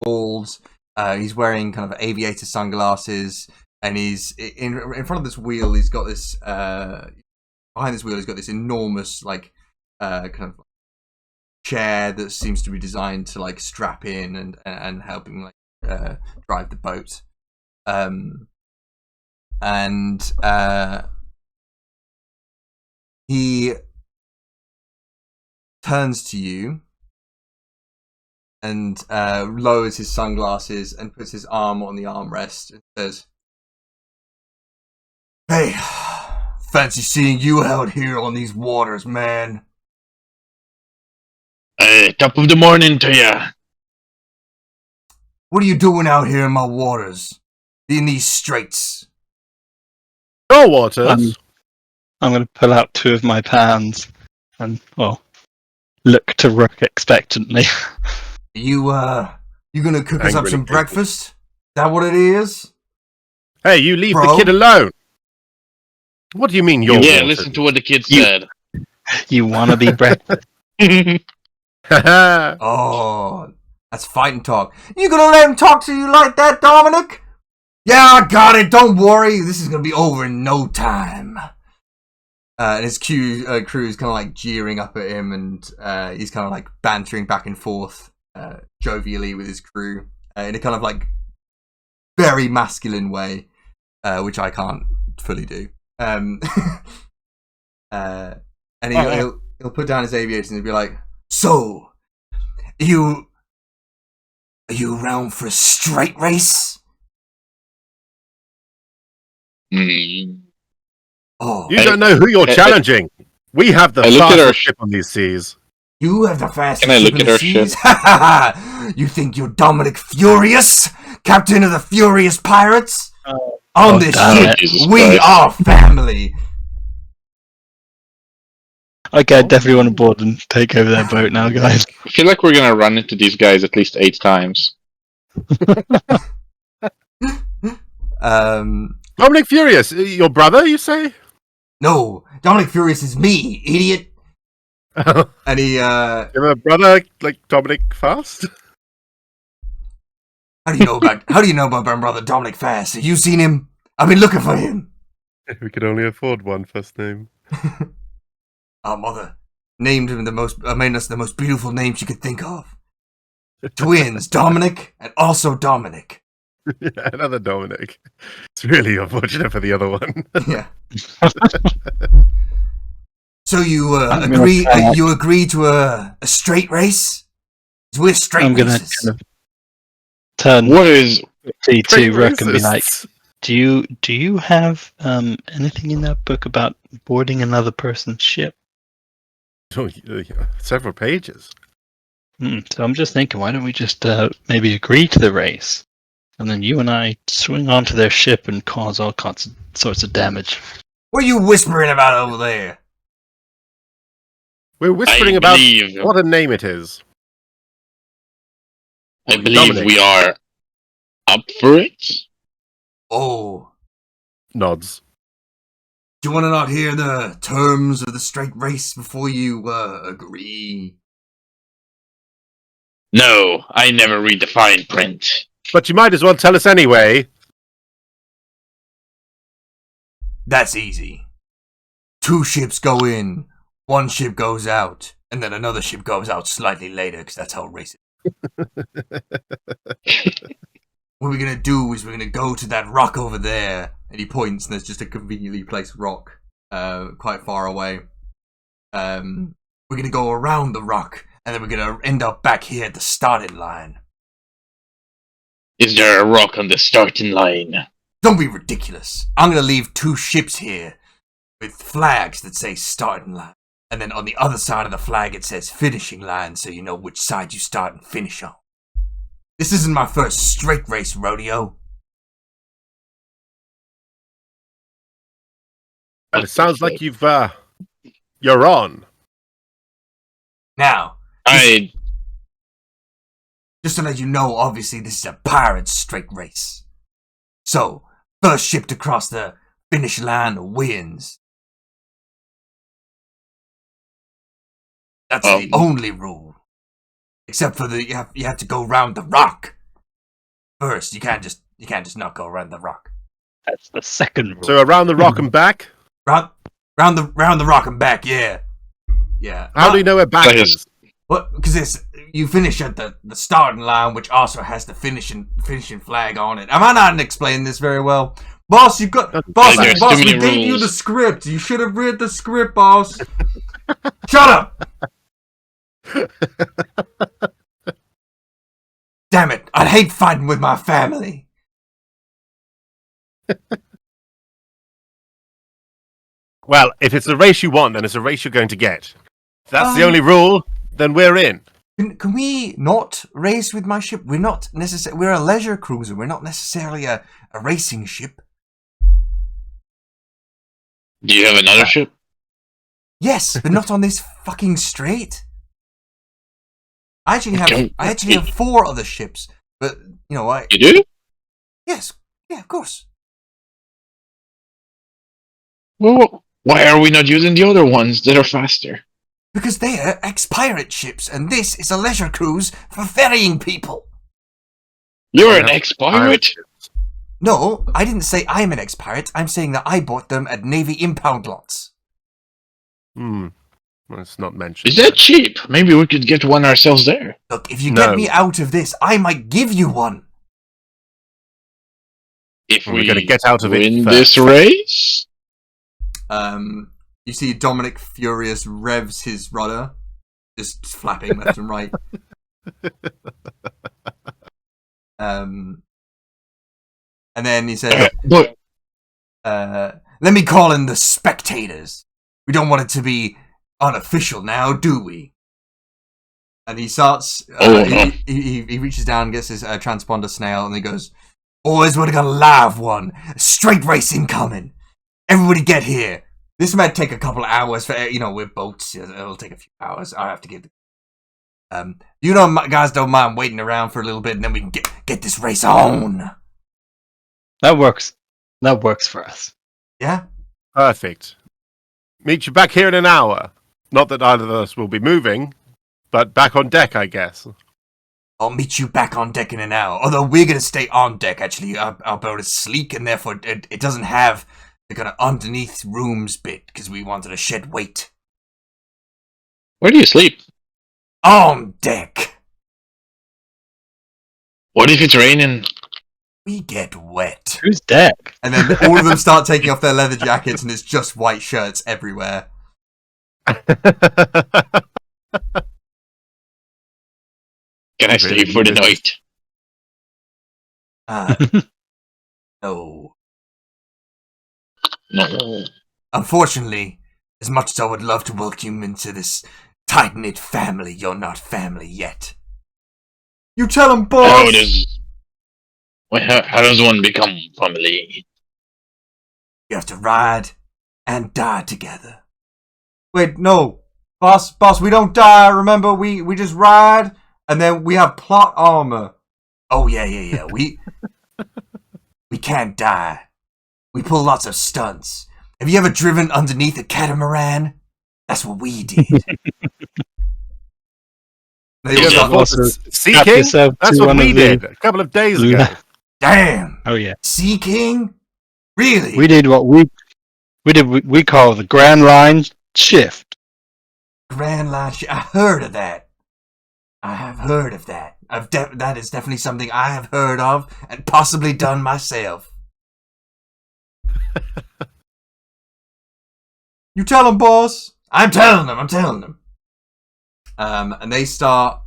bald. He's wearing kind of aviator sunglasses, and he's in front of this wheel. He's got this behind this wheel. He's got this enormous like kind of chair that seems to be designed to like strap in and help him like drive the boat. And he turns to you and lowers his sunglasses and puts his arm on the armrest and says, "Hey, fancy seeing you out here on these waters, man." Top of the morning to ya. What are you doing out here in my waters? In these straits? Your waters? I'm going to pull out two of my pans and, look to Rook expectantly. You gonna cook us up Angrily some creepy. breakfast? Is that what it is? Hey, you leave Bro. the kid alone. What do you mean your Yeah, waters? listen to what the kid said. You want to be breakfast? Oh, that's fighting talk. You gonna let him talk to you like that, Dominic? Yeah, I got it. Don't worry. This is gonna be over in no time. And his crew is kind of like jeering up at him, and he's kind of like bantering back and forth jovially with his crew in a kind of like very masculine way, which I can't fully do. And he'll put down his aviators and he'll be like, "So, are you around for a straight race?" Hmm. Oh, You don't know who you're challenging. We have the I look at our fastest ship on these seas. you have the fastest Can I ship look in at the our seas. You think you're Dominic Furious, captain of the Furious Pirates? On this damn ship, it. Jesus we Christ. are family. Okay, I definitely want to board and take over their boat now, guys. I feel like we're gonna run into these guys at least 8 times. Dominic Furious, your brother, you say? No, Dominic Furious is me, idiot. You And he have a brother like Dominic Fast? How do you know about my brother Dominic Fast? Have you seen him? I've been looking for him. We could only afford one first name. Our mother named him made us the most beautiful name she could think of. Twins, Dominic and also Dominic. Yeah, another Dominic. It's really unfortunate for the other one. Yeah. So you I'm agree? gonna try- You agree to a straight race? 'Cause we're straight I'm gonna races. kind of turn What is to Rook and be Racists. like, do you have anything in that book about boarding another person's ship? Oh, yeah, several pages. So I'm just thinking, why don't we just maybe agree to the race, and then you and I swing onto their ship and cause all sorts of damage. What are you whispering about over there? We're whispering I about believe, what a name it is. I believe Dominic. we are up for it. Oh, Nods. do you want to not hear the terms of the straight race before you agree? No, I never read the fine print. But you might as well tell us anyway. That's easy. 2 ships go in, 1 ship goes out, and then another ship goes out slightly later, because that's how racing. What we're gonna do is we're gonna go to that rock over there, and he points, and there's just a conveniently placed rock, quite far away. We're gonna go around the rock, and then we're gonna end up back here at the starting line. Is there a rock on the starting line? Don't be ridiculous. I'm gonna leave 2 ships here with flags that say starting line. And then on the other side of the flag it says finishing line, so you know which side you start and finish on. This isn't my first straight race rodeo. And it sounds like you're on. Now, I just to let you know, obviously this is a pirate straight race. So, first ship to cross the finish line wins. That's the only rule. Except for you have to go round the rock first. You can't just not go around the rock. That's the second rule. So around the rock and back? Round the rock and back. Yeah. How do you know where back Like is? Well, because you finish at the starting line, which also has the finishing flag on it. Am I not explaining this very well, boss? You got boss. There's Boss, too we many gave you rules. the script. You should have read the script, boss. Shut up. Damn it! I hate fighting with my family. Well, if it's a race you want, then it's a race you're going to get. If that's the only rule, then we're in. Can we not race with my ship? We're not necessarily. We're a leisure cruiser. We're not necessarily a racing ship. do you have another ship? Yes, but not on this fucking strait. I actually have 4 other ships, but you know what? You do? Yes, yeah, of course. Well, why are we not using the other ones that are faster? Because they are ex-pirate ships, and this is a leisure cruise for ferrying people. You're an ex-pirate? No, I didn't say I'm an ex-pirate. I'm saying that I bought them at Navy impound lots. Well, it's not mentioned. Is that cheap? Maybe we could get one ourselves there. Look, if you No. get me out of this, I might give you one. If We're we gonna get out of it win first. this race? You see Dominic Furious revs his rudder, just flapping left and right. And then he says, But let me call in the spectators. We don't want it to be unofficial now, do we? And he starts, he reaches down, gets his transponder snail, and he goes, boys, we're gonna live one. Straight race incoming. Everybody get here. This might take a couple of hours for, with boats. It'll take a few hours. I have to give guys don't mind waiting around for a little bit, and then we can get this race on. That works. That works for us. Yeah? Perfect. Meet you back here in an hour. Not that either of us will be moving, but back on deck, I guess. I'll meet you back on deck in an hour. Although we're going to stay on deck, actually. Our boat is sleek, and therefore it doesn't have the kind of underneath rooms bit, because we wanted to shed weight. Where do you sleep? On deck! What if it's raining? We get wet. Who's deck? And then all of them start taking off their leather jackets, and it's just white shirts everywhere. Can I stay for the night? No. No. Unfortunately, as much as I would love to welcome you into this tight-knit family, you're not family yet. You tell him, boss! How does one become family? You have to ride and die together. Wait, no. Boss, we don't die, remember? We just ride, and then we have plot armor. Oh, yeah. We can't die. We pull lots of stunts. Have you ever driven underneath a catamaran? That's what we did. They all start, Sea King? That's what we did a couple of days ago. damn! Oh yeah, Sea King? Really? we did what we call the Grand Line Shift. Grand Line Shift. I heard of that. I have heard of that. That is definitely something I have heard of and possibly done myself. You tell them, boss. I'm telling them. And they start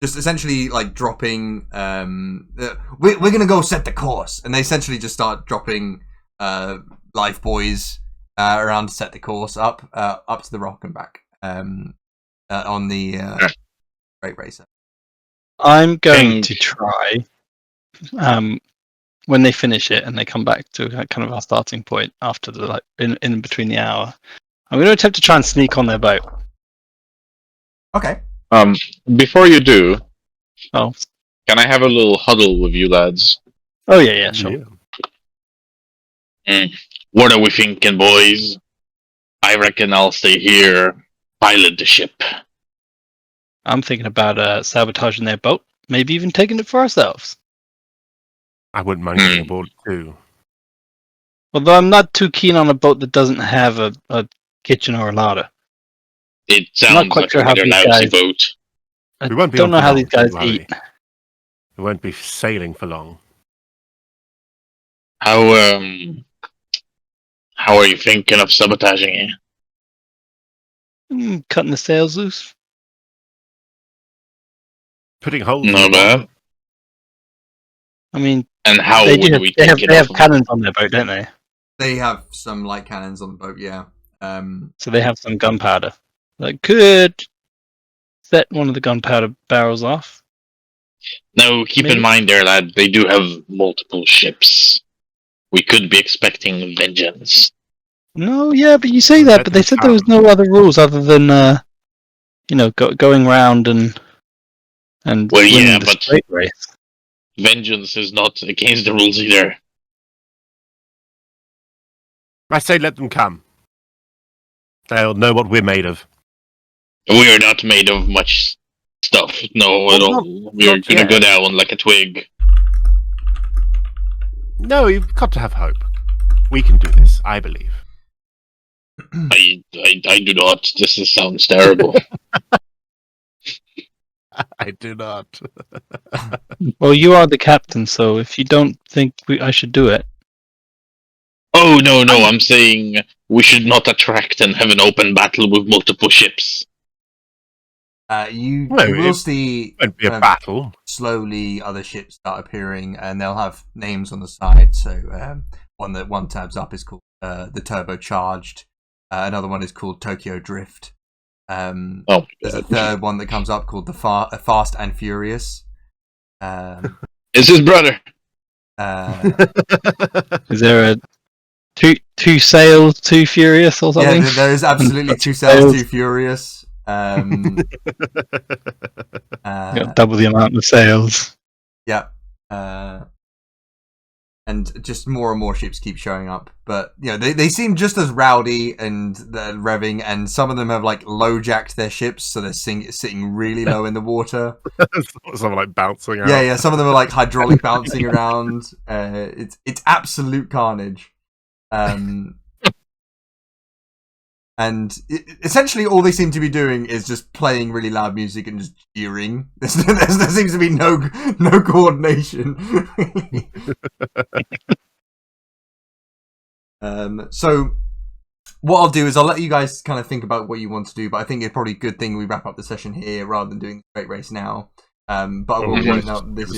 just essentially like dropping. We're gonna go set the course, and they essentially just start dropping life buoys around to set the course up to the rock and back on the Great Racer. I'm going to try. When they finish it and they come back to kind of our starting point after the in between the hour, I'm going to attempt to try and sneak on their boat. Okay. Before you do, Oh. Can I have a little huddle with you lads? Oh yeah, sure. Yeah. What are we thinking, boys? I reckon I'll stay here, pilot the ship. I'm thinking about sabotaging their boat, maybe even taking it for ourselves. I wouldn't mind getting aboard too. Although I'm not too keen on a boat that doesn't have a kitchen or a larder. It I'm not sounds quite like sure a how rather these lousy guys- boat. I We won't be don't on know for how long, these guys don't worry. eat. We won't be sailing for long. How are you thinking of sabotaging it? Cutting the sails loose. Putting holes in Not the bottom. bad. I mean, And how they would have, we they take have, it they off have of cannons on their boat, don't they? They have some light cannons on the boat, yeah. So they have some gunpowder. That could set one of the gunpowder barrels off. Now, keep Maybe. in mind there, lad, they do have multiple ships. We could be expecting vengeance. No, yeah, but you say that, Let but they them said there was come. no other rules other than, going round and Well, winning yeah, the but- straight race. Vengeance is not against the rules either. I say let them come. They'll know what we're made of. We are not made of much stuff. No, at Well, all. We are not gonna yet. go down like a twig. No, you've got to have hope. We can do this, I believe. I do not. Sounds terrible. I do not. Well, you are the captain, so if you don't think I should do it, Oh, no, I'm saying we should not attract and have an open battle with multiple ships. You No, will it see Won't be a kind of battle. slowly other ships start appearing, and they'll have names on the side. So one tabs up is called the Turbocharged. Another one is called Tokyo Drift. There's a third one that comes up called the Fast and Furious. Is his brother? is there a two sails, too furious or something? Yeah, there is absolutely two sails, too furious. You got double the amount of sails. Yeah. and just more and more ships keep showing up. But they seem just as rowdy and they're revving, and some of them have like low jacked their ships, so they're sitting really low in the water. Some are like bouncing out. Yeah. Some of them are like hydraulic bouncing around. It's absolute carnage. And essentially, all they seem to be doing is just playing really loud music and just cheering. There seems to be no coordination. So, what I'll do is I'll let you guys kind of think about what you want to do. But I think it's probably a good thing we wrap up the session here rather than doing the straight race now. But I will point out this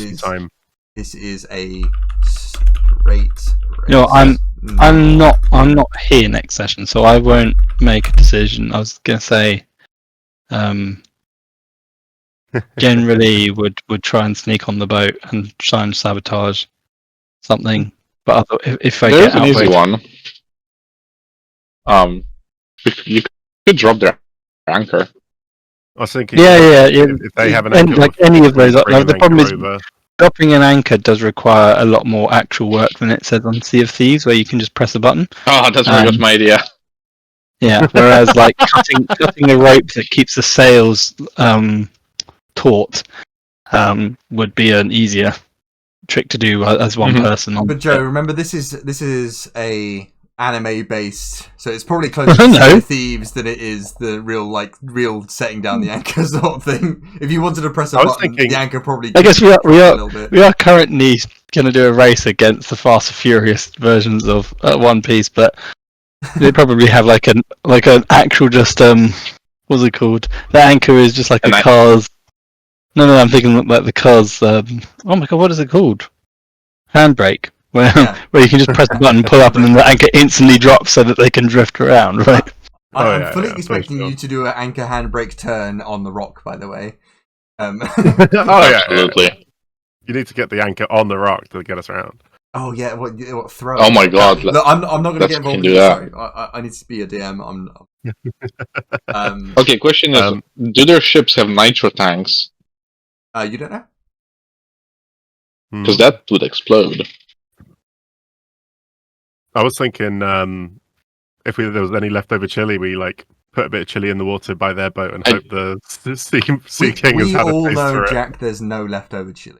is a straight race. I'm not here next session, so I won't make a decision. I was gonna say, generally would try and sneak on the boat and try and sabotage something. But if I There's get an easy outweighed, one. You could drop their anchor. I was thinking, yeah. if they have an anchor, like any of those, bring the an problem anchor is over. dropping an anchor does require a lot more actual work than it says on Sea of Thieves, where you can just press a button. Oh, that's very much my idea. Yeah, whereas like cutting the rope that keeps the sails taut would be an easier trick to do as one person. On But Joe, remember this is a anime based, so it's probably closer to No. Sea of Thieves than it is the real setting down the anchor sort of thing. If you wanted to press a I was button, thinking- the anchor probably. I guess we a little bit. are currently going to do a race against the Fast and Furious versions of One Piece, but they probably have like an actual just what's it called? The anchor is just like a car's. No, I'm thinking like the car's. Oh my god, what is it called? Handbrake. Where you can just press the button, pull up, and then the anchor instantly drops so that they can drift around, right? I'm fully expecting you to do an anchor handbrake turn on the rock, by the way. Absolutely. You need to get the anchor on the rock to get us around. Oh yeah, what throw? Oh my god. Look, I'm not going to get involved do in this. that. Sorry, I need to be a DM. Okay, question is, do their ships have nitro tanks? You don't know? Because that would explode. I was thinking, if there was any leftover chili, we like put a bit of chili in the water by their boat and hope the sea king has We had a all taste know, for it. Jack. There's no leftover chili.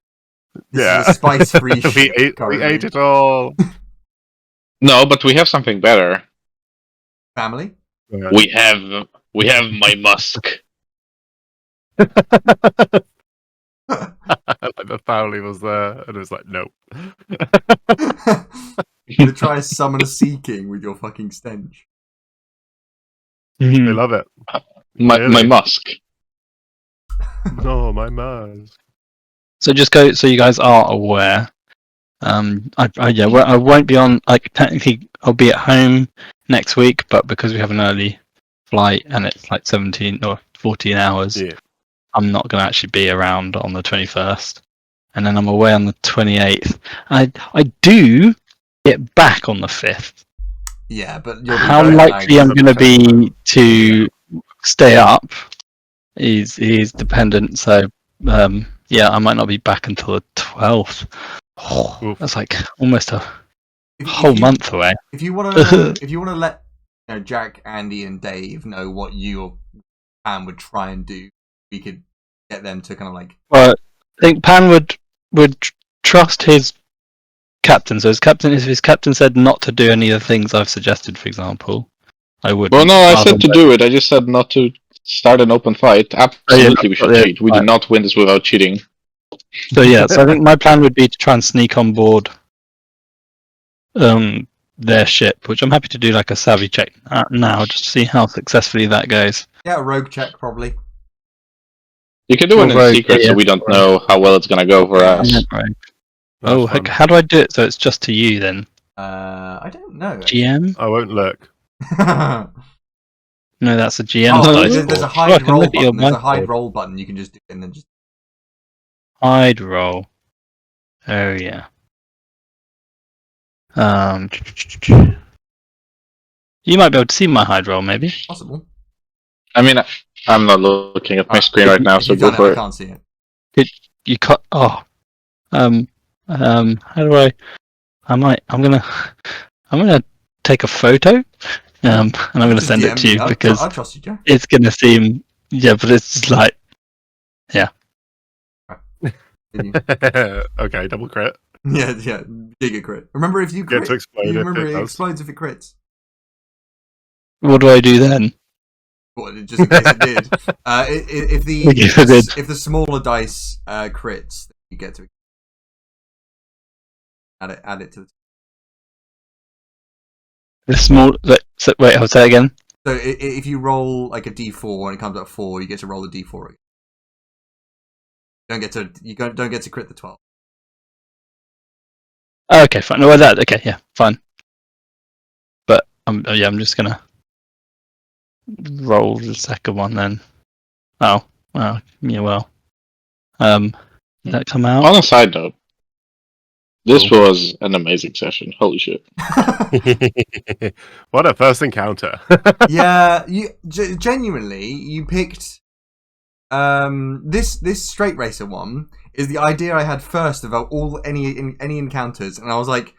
This Yeah, is a spice-free we ship ate currently. it all. No, but we have something better. Family. Yeah. We have my musk. Like the family was there, and it was like, nope. You're gonna try and summon a sea king with your fucking stench. They love it. My Really? musk. No, my mask. So just go. So you guys are aware. I won't be on. Like technically, I'll be at home next week, but because we have an early flight and it's like 17 or 14 hours, Yeah. I'm not going to actually be around on the 21st, and then I'm away on the 28th. I do get back on the 5th. Yeah, but you'll be How very likely lagged. I'm going to be to stay up is dependent. So yeah, I might not be back until the 12th. Oh, that's like almost a whole month away. If you want to let Jack, Andy, and Dave know what your plan would try and do, we could get them to kind of like. Well, I think Pan would trust his captain. So if his captain said not to do any of the things I've suggested, for example, I would. Well, no, I said to do it. I just said not to start an open fight. Absolutely, we should cheat. We do not win this without cheating. So yeah, so I think my plan would be to try and sneak on board their ship, which I'm happy to do like a savvy check now, just to see how successfully that goes. Yeah, a rogue check probably. You can do it in Rogue, secret, yeah. so we don't know how well it's gonna go for us. Right. That's Oh, fun. how do I do it? So it's just to you then, I don't know. GM? I won't look. No, that's a GM. Oh, dice. there's a Oh, I hide can roll look at your button. There's a whiteboard. hide roll button. You can just do it and then just. Hide roll. Oh yeah. You might be able to see my hide roll, maybe. Possible. I mean, I'm not looking at my screen right now, If so you've go done for I it. can't see it. You cut. Oh. How do I? I'm gonna take a photo, and I'm gonna Just send it DM to me. you I because trust you, Jack. it's gonna seem but it's just like Okay, double crit. Yeah, giga crit. Remember, if you Get crit, to explode you if remember it it does. explodes if it crits. what do I do then? Well, just in case it did. If the smaller dice crits, you get to add it to the. The small. Wait, I'll say it again. So if you roll like a d4 and it comes up 4, you get to roll a d4 again. You don't get to crit the 12. Oh, okay, fine. No, that okay, yeah, fine. But I'm just gonna roll the second one then. Oh, well, yeah, well. Did that come out? On a side note, this Cool. was an amazing session. Holy shit! What a first encounter. Yeah, you genuinely you picked this straight racer one is the idea I had first about any encounters, and I was like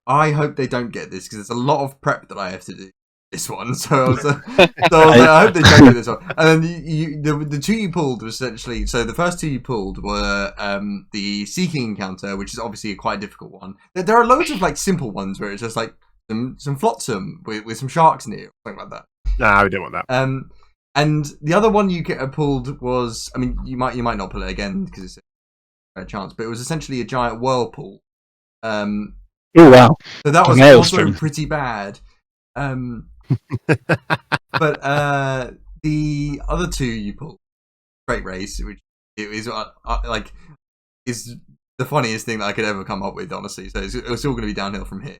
I hope they don't get this because it's a lot of prep that I have to do this one. So I was like, I hope they don't get this one. And then the two you pulled was essentially, so the first two you pulled were the Seeking encounter, which is obviously a quite difficult one. There are loads of like simple ones where it's just like some flotsam with some sharks near, or something like that. Nah, we didn't want that. And the other one you pulled was, I mean, you might not pull it again because it's a chance, but it was essentially a giant whirlpool. Oh wow! So that was Maelstrom. also pretty bad. But the other two you pulled, Straight Race, which is like is the funniest thing that I could ever come up with, honestly. So it's all going to be downhill from here.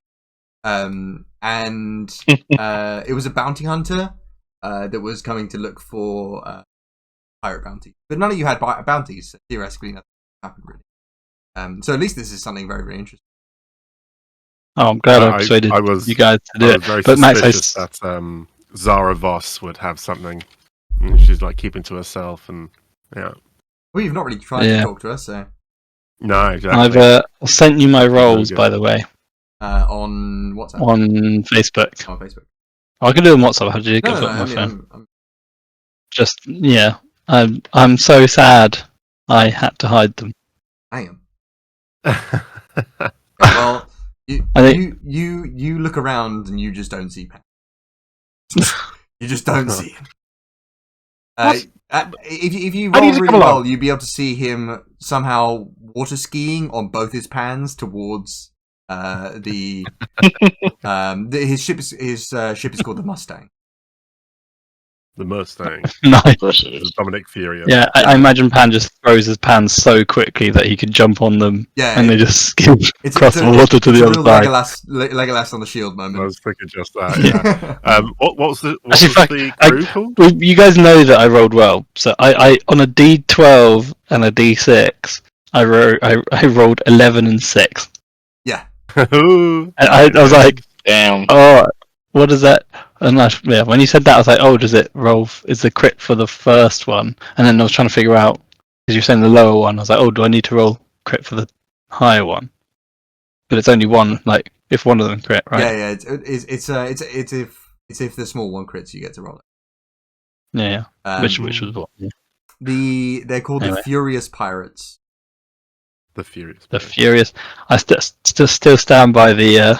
And it was a bounty hunter that was coming to look for pirate bounty, but none of you had bounties. So theoretically, nothing happened really. So at least this is something very, very interesting. Oh, I'm glad I persuaded you guys to do I it. was very But Max, suspicious that Zara Voss would have something. And she's like keeping to herself, and yeah. Well, you've not really tried to talk to us, so No, exactly. I've sent you my roles, by the way, on WhatsApp, on Facebook. On Facebook. I can do it on WhatsApp. How do you get my phone? Just I'm so sad. I had to hide them. I am. Well, you look around and you just don't see Pat. You just don't see him. If you roll really well, you'd be able to see him somehow water skiing on both his pans towards his ship is called the Mustang. The Mustang. Nice. Dominic Fury. Yeah, I imagine Pan just throws his pans so quickly that he can jump on them, and they just skip across the water to the other side. Legolas on the shield moment. I was thinking just that. Yeah. What was the crew called? You guys know that I rolled well, so I on a D12 and a D6, I rolled 11 and 6. Yeah. And I was like, damn. Oh, what is that? And when you said that, I was like, oh, does it roll? Is the crit for the first one? And then I was trying to figure out, because you're saying the lower one, I was like, oh, do I need to roll crit for the higher one? But it's only one, like if one of them crit, right? Yeah. It's if the small one crits, you get to roll it. Yeah. Which was what? Yeah. They're called the Furious Pirates. The Furious. The Furious. I still stand by the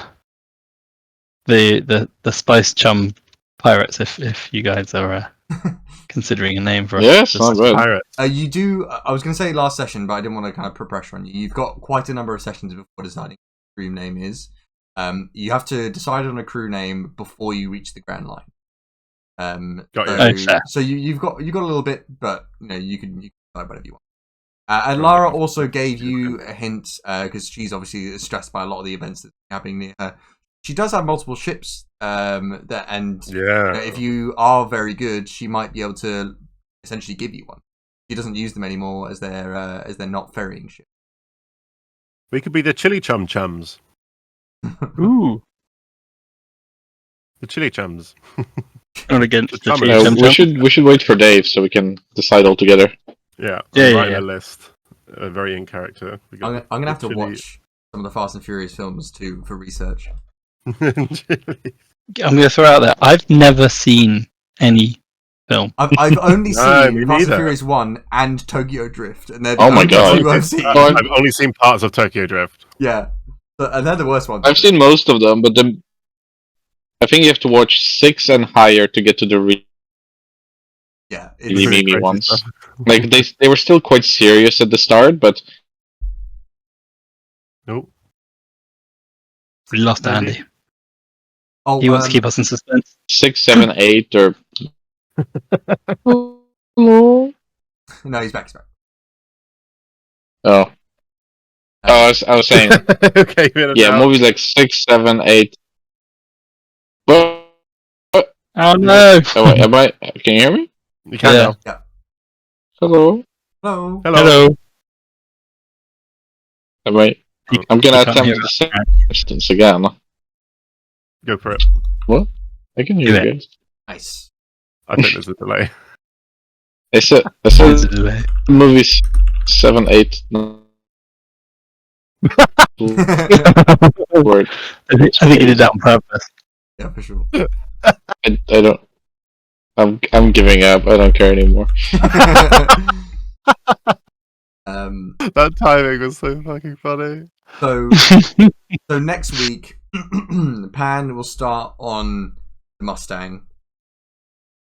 Spice Chum Pirates. If you guys are considering a name for us. Yes, not good. Pirates. You do. I was going to say last session, but I didn't want to kind of put pressure on you. You've got quite a number of sessions before deciding what the crew name is. You have to decide on a crew name before you reach the Grand Line. So you've got a little bit, but you can decide whatever you want. And Lara also gave you a hint because she's obviously stressed by a lot of the events that are happening near her. She does have multiple ships, if you are very good, she might be able to essentially give you one. She doesn't use them anymore as they're not ferrying ships. We could be the Chili Chum Chums. Ooh, the Chili Chums. Not against the Chili Chum. We should wait for Dave so we can decide all together. Yeah. Yeah. A list. Very in character. I'm gonna have to watch some of the Fast and Furious films for research. I'm going to throw out there. I've never seen any film. I've only No, seen me Fast and neither. Furious 1 and Tokyo Drift, and they're the Oh my only God. two I've seen. Go on. I've only seen parts of Tokyo Drift. Yeah, and they're the worst ones. I've seen most of them, but I think you have to watch 6 and higher to get to the Yeah, really it's, Really memey crazy ones. stuff. Like they were still quite serious at the start, but Nope. We lost Maybe. Andy. oh, He wants to keep us in suspense. 6, 7, 8, or No, he's back. oh, I was saying, Okay, we had a yeah, doubt. movies like 6, 7, 8. But Oh no! oh, wait, am I? Can you hear me? You can Yeah. now. Hello. Hello. Hello. Hello. Am I? Oh, I'm gonna you can't attempt hear the us. same distance again. Go for it. I can hear Do you it. guys. Nice. I think there's a delay. I said There's a delay. movies 7, 8. Word. I think he did that on purpose. Yeah, for sure. I don't. I'm giving up. I don't care anymore. That timing was so fucking funny. So next week, Pan will start on the Mustang.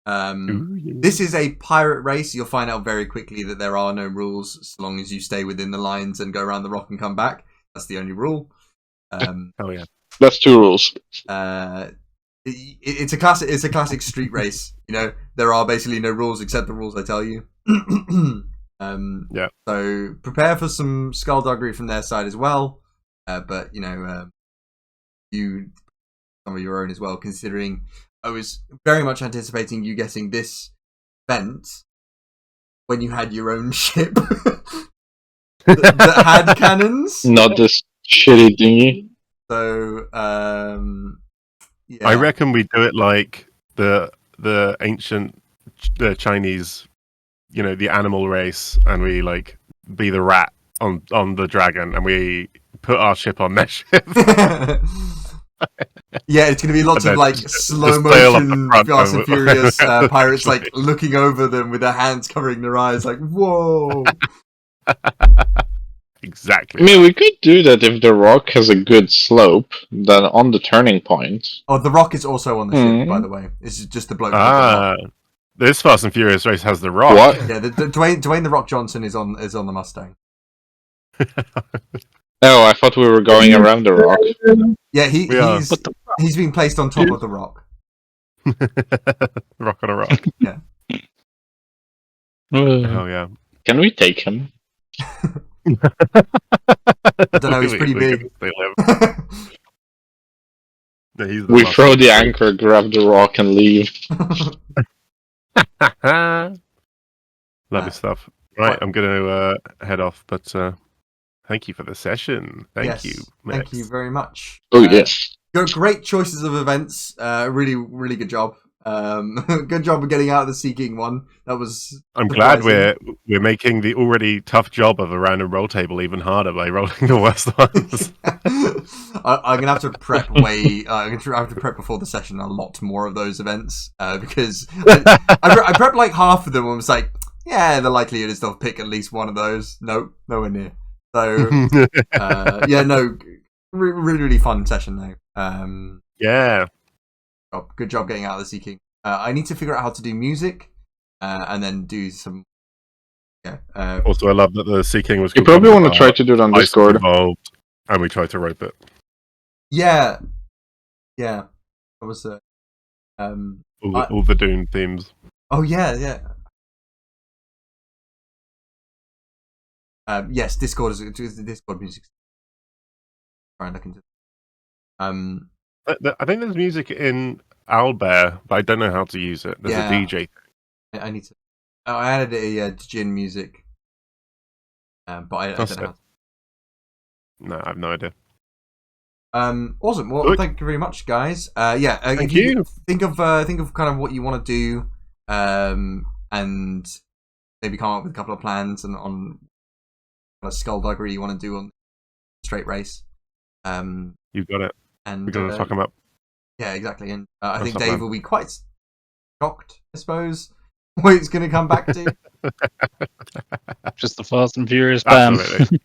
Ooh, yeah. This is a pirate race. You'll find out very quickly that there are no rules so long as you stay within the lines and go around the rock and come back. That's the only rule. Oh yeah. That's 2 rules. It's a classic street race. You know, there are basically no rules except the rules I tell you. Yeah. So prepare for some skullduggery from their side as well. But you know, you some of your own as well. Considering I was very much anticipating you getting this event when you had your own ship that had cannons. Not this shitty dinghy. So yeah. I reckon we do it like the ancient the Chinese, you know, the animal race, and we like be the rat on the dragon, and we put our ship on their ship. Yeah, it's going to be lots And of then like just slow sail up the motion front Fast and of- Furious pirates like Right. looking over them with their hands covering their eyes, like whoa. Exactly. I mean, we could do that if the rock has a good slope. Then on the turning point. Oh, the Rock is also on the ship, Mhm. by the way. It's just the bloke. with the Rock. This Fast and Furious race has the rock. What? Yeah, the Dwayne the Rock Johnson is on the Mustang. Oh, I thought we were going around the rock. Yeah, We are. he's been placed on top of the Rock. Rock on a rock. Oh yeah. Can we take him? I don't know. He's pretty We're big. gonna stay alive. No, he's the We muscle. throw the anchor, grab the rock, and leave. Lovely stuff. Right, Right. I'm going to head off, but thank you for the session. Thank Yes, you. Thank Max. you very much. Oh yes. Great choices of events. Really, really good job. Good job of getting out of the Sea King one. That was. I'm glad surprising. we're making the already tough job of a random roll table even harder by rolling the worst ones. I'm gonna have to prep way. I'm gonna have to prep before the session a lot more of those events because I prepped like half of them and was like, yeah, the likelihood is they'll pick at least one of those. Nope, nowhere near. So yeah, no, really, really fun session though. Yeah. Good job getting out of the Sea King. I need to figure out how to do music and then do some. Yeah. Also, I love that the Sea King was. You probably want to try to do it on Ice Discord. involved, and we tried to rope it. Yeah. Yeah. That was. All the Dune themes. Oh yeah, yeah. Yes, Discord is the Discord music. Try and look into. I think there's music in Owlbear, but I don't know how to use it. There's Yeah. a DJ. I need to. Oh, I added a Jin music, but I That's don't know. No, I have no idea. Awesome. Well, Good. thank you very much, guys. Yeah, Thank if you. think of kind of what you want to do, and maybe come up with a couple of plans and on a skullduggery you want to do on straight race. You got it. And We're going to fuck him up. yeah, exactly. And I That's think not Dave bad. will be quite shocked, I suppose, what it's going to come back to. Just the Fast and Furious bam. Absolutely.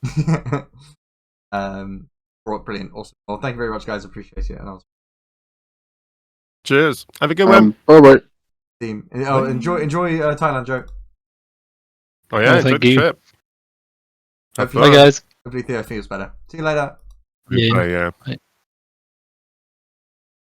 Brilliant, awesome. Well, thank you very much, guys. Appreciate it. And I'll Cheers. Have a good one. All right. team. Oh, enjoy Thailand, Joe. Oh yeah, Oh, enjoy thank the you. trip. Have Hopefully, Bye, fun. guys. hopefully Theo feels better. See you later. Yeah. Yeah.